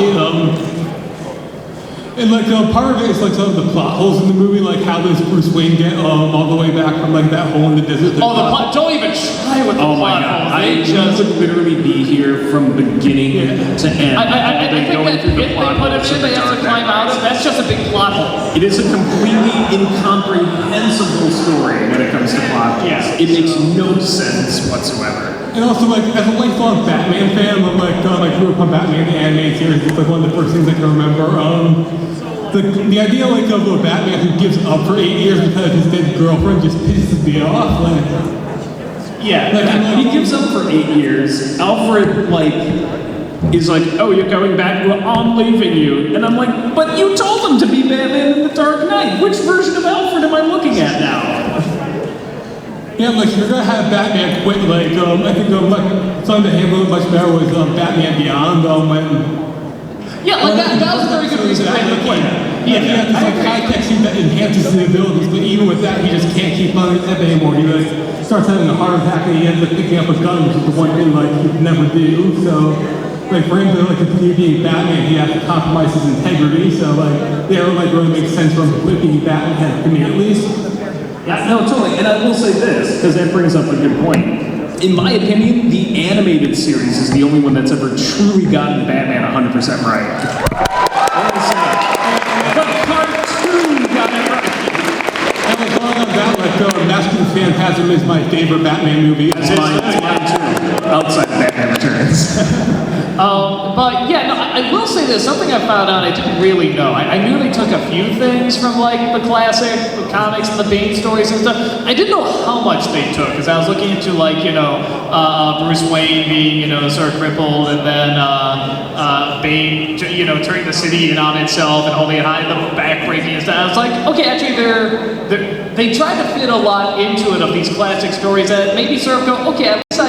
And like part of it is like some of the plot holes in the movie, like how does Bruce Wayne get all the way back from like that hole in the desert? Oh, the plot! Don't even try with the plot holes. I just would literally be here from beginning to end. I think that if they put it in, they have to climb out of. That's just a big plot hole. It is a completely incomprehensible story when it comes to plot holes. Yeah. It makes no sense whatsoever. And also, like, as a lifelong Batman fan, I'm like, I grew up on Batman the animated series. It's like one of the first things I can remember. The idea, like, of a Batman who gives up for 8 years because his dead girlfriend just pisses me off. Like, yeah, like, he gives up for 8 years. Alfred, like, is like, oh, you're going back? Well, I'm leaving you. And I'm like, but you told him to be Batman in the Dark Knight. Which version of Alfred am I looking at now? yeah, like, you're gonna have Batman quit. Like, I think, like, something that handled it much better was Batman Beyond, when... Yeah, like that was a very good reason for him to quit. Yeah, this like high-tech suit that enhances his abilities, but even with that, he just can't keep on his head anymore. He like starts having a heart attack and he ends up picking up a gun, which is the one thing like he'd never do. So, like for him to like continue being Batman, he has to compromise his integrity. So like, yeah, it like really makes sense for him to quit being Batman to me at least. Yeah, no, totally. And I will say this, because that brings up a good point. In my opinion, the animated series is the only one that's ever truly gotten Batman 100% right. The cartoon got it right. And like going on that, like Mask of the Phantasm is my favorite Batman movie. It's mine too. Outside of Batman Returns. But yeah, no, I will say this, something I found out I didn't really know. I knew they took a few things from like the classic the comics and the Bane stories and stuff. I didn't know how much they took, because I was looking into like, Bruce Wayne being, sort of crippled, and then Bane, turning the city in on itself and all the backbreaking and stuff. I was like, okay, actually they tried to fit a lot into it of these classic stories that made me sort of go, okay, at least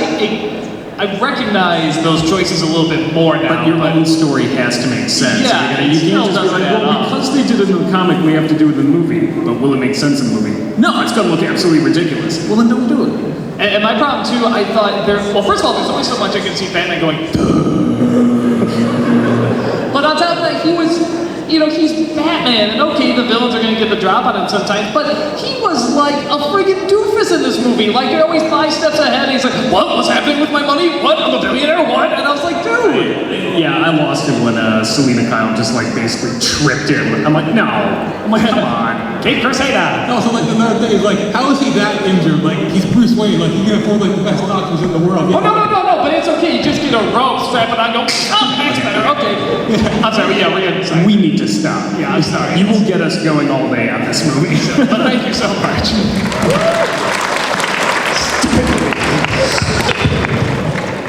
I recognize those choices a little bit more now. But your own story has to make sense. Yeah, you can't just be like, well, because they did it in the comic, we have to do it in the movie. But will it make sense in the movie? No, it's going to look absolutely ridiculous. Well, then don't do it. And my problem too, I thought well, first of all, there's only so much I can see Batman going, but on top of that, he was, he's Batman, and okay, the villains are going to get the drop on him sometimes, but he was like a friggin' doofus in this movie. Like, they're always 5 steps ahead, and he's like, what? What's happening with my money? What? I'm a billionaire? What? And I was like, dude. Yeah, I lost it when Selena Kyle just like basically tripped him. I'm like, no. I'm like, come on. Kate Crusader. Also, like another thing is like, how is he that injured? Like, he's Bruce Wayne. Like, he can afford like the best doctors in the world. Oh, no, but it's okay. You just get a rope, strap it on, go, that's better. Okay. I'm sorry. Yeah, we're good. We need to stop. Yeah, I'm sorry. You will get us going all day on this movie. But thank you so much.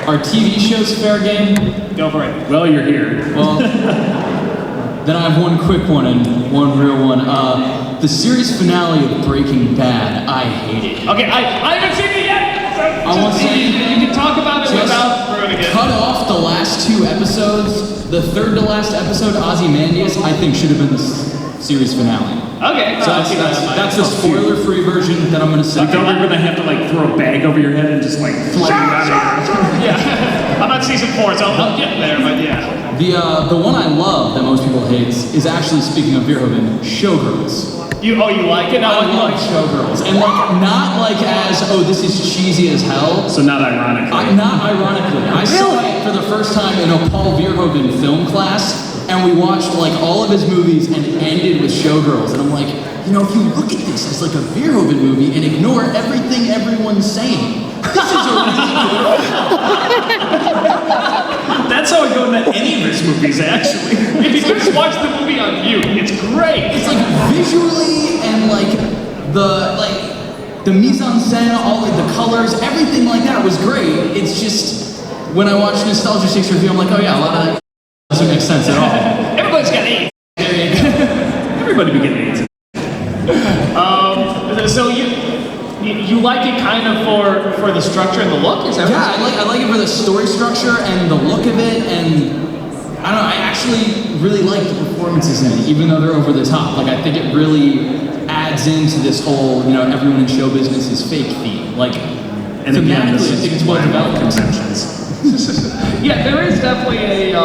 Are TV shows fair game? Go for it. Well, you're here. Well, then I have one quick one and one real one. The series finale of Breaking Bad, I hate it. Okay, I haven't seen it yet. So I want to say you can talk about it without ruining it. Cut off the last 2 episodes. The third to last episode, Ozymandias, I think should have been the series finale. Okay, so that's the spoiler-free version that I'm going to say. You thought we were going to have to like throw a bag over your head and just like fly you out of here. Yeah, I'm on season 4, so I'll get there, but yeah. The one I love that most people hate is actually, speaking of Verhoeven, Showgirls. You like it? I love Showgirls. And like, not like as, this is cheesy as hell. So not ironically. Not ironically. I saw it for the first time in a Paul Verhoeven film class. and we watched like all of his movies and it ended with Showgirls. And I'm like, you know, if you look at this as like a Verhoeven movie and ignore everything everyone's saying, this is a really good That's how I go into any of his movies, actually. If you just watch the movie on mute, it's great. It's like visually and like the mise en scène, all like the colors, everything like that was great. It's just when I watch Nostalgia 6 review, I'm like, oh yeah, a lot of that doesn't make sense at all. Everybody's got AIDS. Everybody be getting AIDS. So you like it kind of for the structure and the look? Is that I like it for the story structure and the look of it, and I don't know, I actually really like the performances in it, even though they're over the top. Like I think it really adds into this whole, you know, everyone in show business is fake theme. Like, And again, this thematically, I think it's well developed. conventions. Yeah, there is definitely a.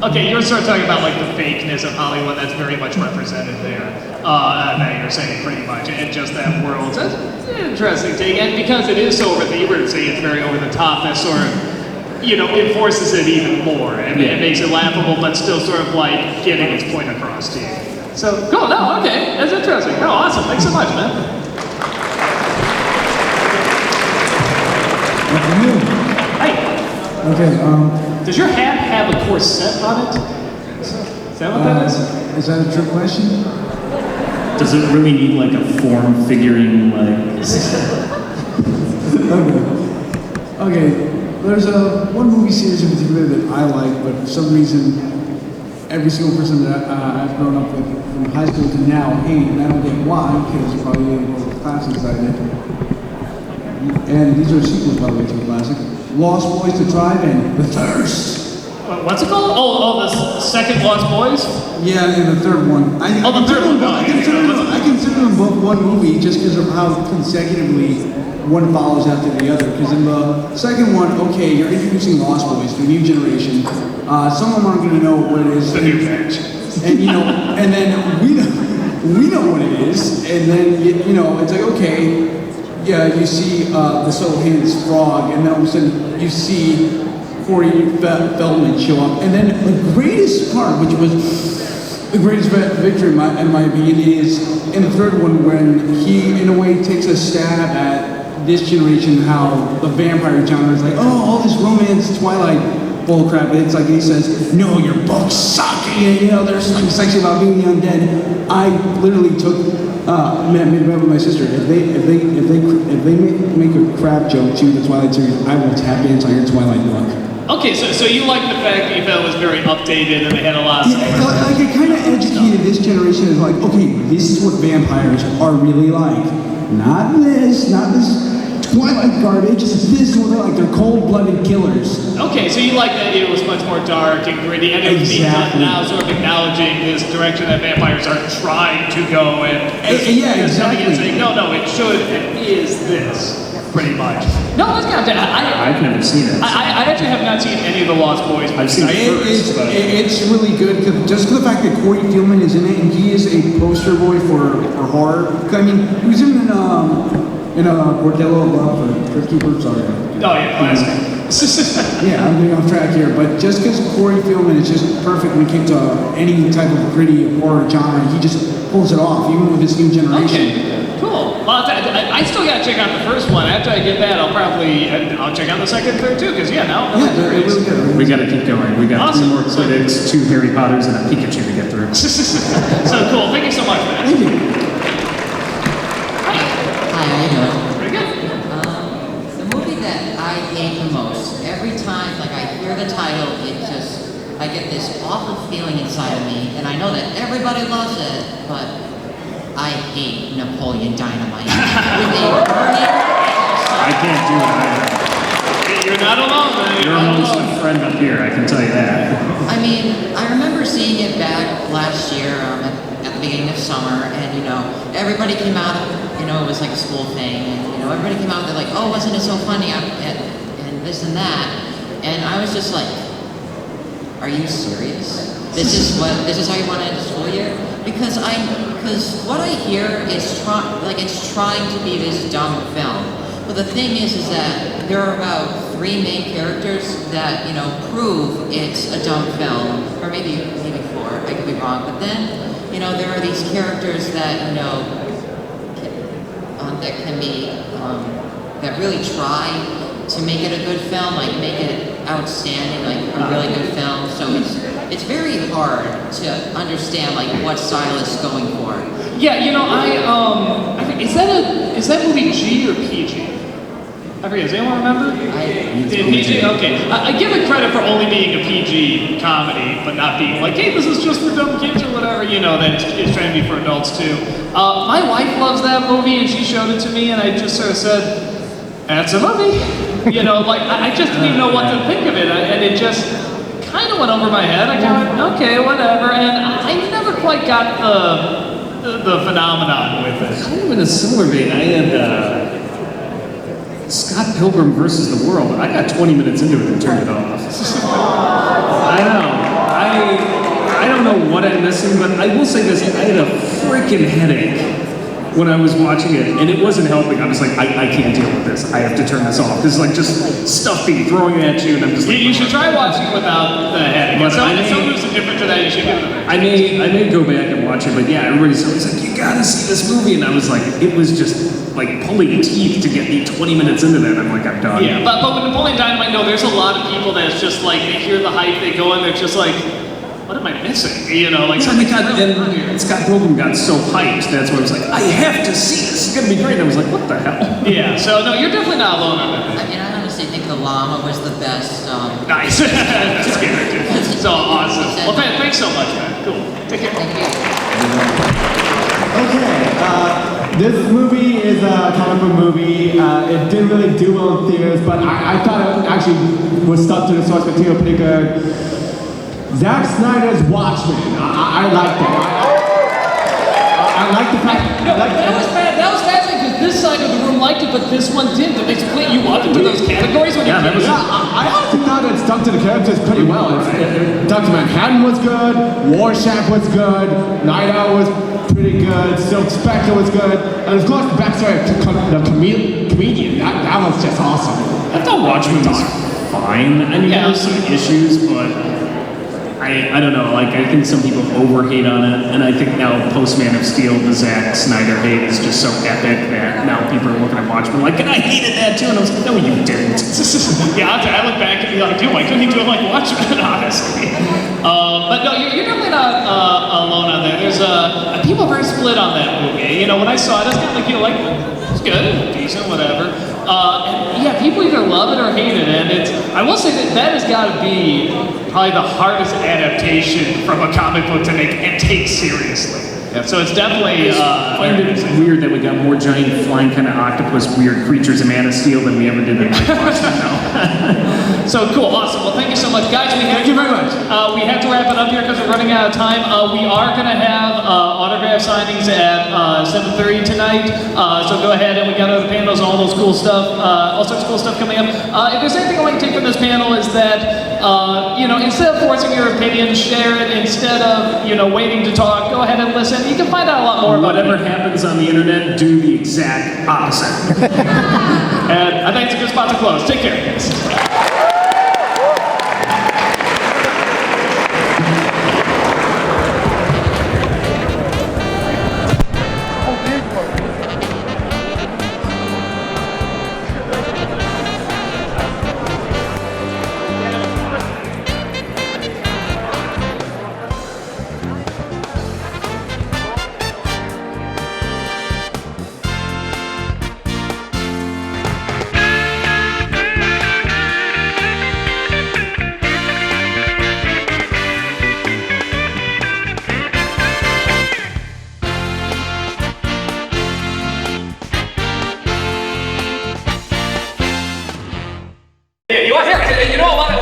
Okay, you're sort of talking about like the fakeness of Hollywood that's very much represented there. That you're saying pretty much, and just that world. That's an interesting take, and because it is so over the, you were saying it's very over the top. That sort of, you know, enforces it even more. I mean, it makes it laughable, but still sort of like getting its point across to you. So cool. No, okay, that's interesting. No, awesome. Thanks so much, man. Hey. Okay, Does your hat have a corset on it? Is that what that is? Is that a trick question? Does it really need like a form-figuring, like... Okay, there's one movie series in particular that I like, but for some reason, every single person that I've grown up with from high school to now hate, and I don't get why, because it's probably one of the classics I did. And these are sequels, by the way, to the classic. Lost Boys to Tribe and The Thirst. What's it called? Oh, the second Lost Boys? Yeah, and the third one. I consider them both one movie just because of how consecutively one follows after the other. Because in the second one, okay, you're introducing Lost Boys to a new generation. Some of them aren't going to know what it is. The new batch. And you know, and then we know what it is. And then you know, it's like okay, yeah, you see the Soul Hands frog, and then all of a sudden you see Corey Feldman show up, and then the greatest part, which was the greatest victory in my opinion, is in the third one when he, in a way, takes a stab at this generation, how the vampire genre is like, oh, all this romance, Twilight bullcrap. It's like he says, no, your books suck. You know, there's something sexy about being the undead. I literally took made with my sister. If they make a crap joke to the Twilight series, I will tap into your Twilight book. Okay, so you like the fact that you felt it was very updated and they had a lot of... Yeah, like it kind of educated this generation is like, okay, this is what vampires are really like. Not this Twilight garbage. This is what they're like. They're cold-blooded killers. Okay, so you like that it was much more dark and gritty, and it was being done now sort of acknowledging this direction that vampires are trying to go, and yeah, exactly. Saying, no, it should and is this, pretty much. No, that's kind of... I've never seen it. I actually have not seen any of the Lost Boys. I've seen It's really good, just for the fact that Corey Feldman is in it, and he is a poster boy for horror. I mean, he was in Bordello of Love or Crypt Keeper, sorry. Oh yeah, classic. Yeah, I'm getting off track here, but just because Corey Feldman is just perfect when it came to any type of gritty horror genre, he just pulls it off, even with this new generation. Okay, cool. Well, I still gotta check out the first one. After I get that, I'll check out the second and third too, because now... Yeah, they're really good. We gotta keep going. We got Awesome. 3 more critics, 2 Harry Potters, and a Pikachu to get through. So cool. Thank you so much, man. Thank you. Hi, how you doing? Very good. The movie that I hate the most, every time like I hear the title, I get this awful feeling inside of me, and I know that everybody loves it, but I hate Napoleon Dynamite. With a burning... I can't do it either. You're not alone, man. You're almost a friend up here, I can tell you that. I mean, I remember seeing it back last year at the beginning of summer, and everybody came out, it was like a school thing, and everybody came out, they're like, oh, wasn't it so funny, and this and that, and I was just like, are you serious? This is how you want to end the school year? Because what I hear is it's trying to be this dumb film. But the thing is that there are about 3 main characters that, you know, prove it's a dumb film, or maybe 4, I could be wrong, but then, you know, there are these characters that, you know, that can be, that really try to make it a good film, like make it outstanding, like a really good film. So it's very hard to understand like what stylist going for. Yeah, you know, I think is that movie G or PG? I forget. Does anyone remember? PG. Okay. I give it credit for only being a PG comedy, but not being like, hey, this is just for dumb kids or whatever. You know, that it's trying to be for adults too. My wife loves that movie, and she showed it to me, and I just sort of said, "That's a movie." You know, like I just didn't even know what to think of it, and it just kind of went over my head. I kind of went, okay, whatever, and I never quite got the phenomenon with it. Kind of in a similar vein, I had Scott Pilgrim versus the World. I got 20 minutes into it and turned it off. I know. I don't know what I'm missing, but I will say this: I had a freaking headache when I was watching it, and it wasn't helping. I was like, I can't deal with this. I have to turn this off. This is like just stuff being thrown at you, and I'm just like, you should try watching without the headache. But some moves are different to that. You should give it a I may go back and watch it, but yeah, everybody's always like, you gotta see this movie, and I was like, it was just like pulling teeth to get me 20 minutes into that. I'm like, I'm done. Yeah, but with Napoleon Dynamite, no, there's a lot of people that's just like, they hear the hype, they go in, they're just like, what am I missing? You know, like something and Scott Pilgrim got so hyped, that's why I was like, I have to see this. It's gonna be great. And I was like, what the hell? Yeah, so no, you're definitely not alone on that. I mean, I honestly think the llama was the best. Nice. That's character. So awesome. Well, thanks so much, man. Cool. Take care. Thank you. Okay, this movie is a comic book movie. It didn't really do well in theaters, but I thought it actually was stuck to the source material pretty good. Zack Snyder's Watchmen. I liked it. I like the fact that was fascinating because this side of the room liked it, but this one didn't. Did they split you up into those categories? When I honestly thought it stuck to the characters pretty well. Dr. Manhattan was good, Rorschach was good, Night Owl was pretty good, Silk Spectre was good, and of course the backstory of the comedian. That was just awesome. I thought Watchmen was fine. I mean, there were some issues, but I don't know, like, I think some people overhate on it, and I think now post-Man of Steel, the Zack Snyder hate is just so epic that now people are looking at Watchmen like, and I hated that too, and I was like, no, you didn't. Yeah, I look back and be like, dude, why couldn't he do it like Watchmen, honestly? But no, you're definitely not alone on that. There's people are very split on that movie. You know, when I saw it, I was kind of like, you know, like, it's good, decent, whatever. And yeah, people either love it or hate it, and I will say that has got to be probably the hardest adaptation from a comic book to make and take seriously. Yep. So it's definitely. I find it weird that we got more giant flying kind of octopus weird creatures in Man of Steel than we ever did in So cool, awesome. Well, thank you so much, guys. Thank you very much. We have to wrap it up here because we're running out of time. We are going to have autograph signings at 7:30 tonight. So go ahead, and we got other panels, all those cool stuff, all sorts of cool stuff coming up. If there's anything I want to take from this panel is that you know, instead of forcing your opinion, share it. Instead of waiting to talk, go ahead and listen. You can find out a lot more about whatever happens on the internet. Do the exact opposite. And I think it's a good spot to close. Take care, guys.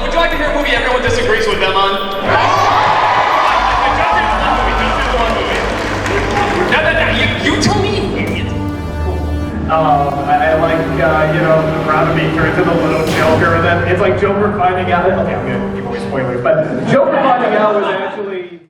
Would you like to hear a movie everyone disagrees with them on? You tell me. I like, the Proud to Be turns into little Joker, and then it's like Joker finding out. Okay, I'm gonna give away spoilers, but Joker finding out was actually.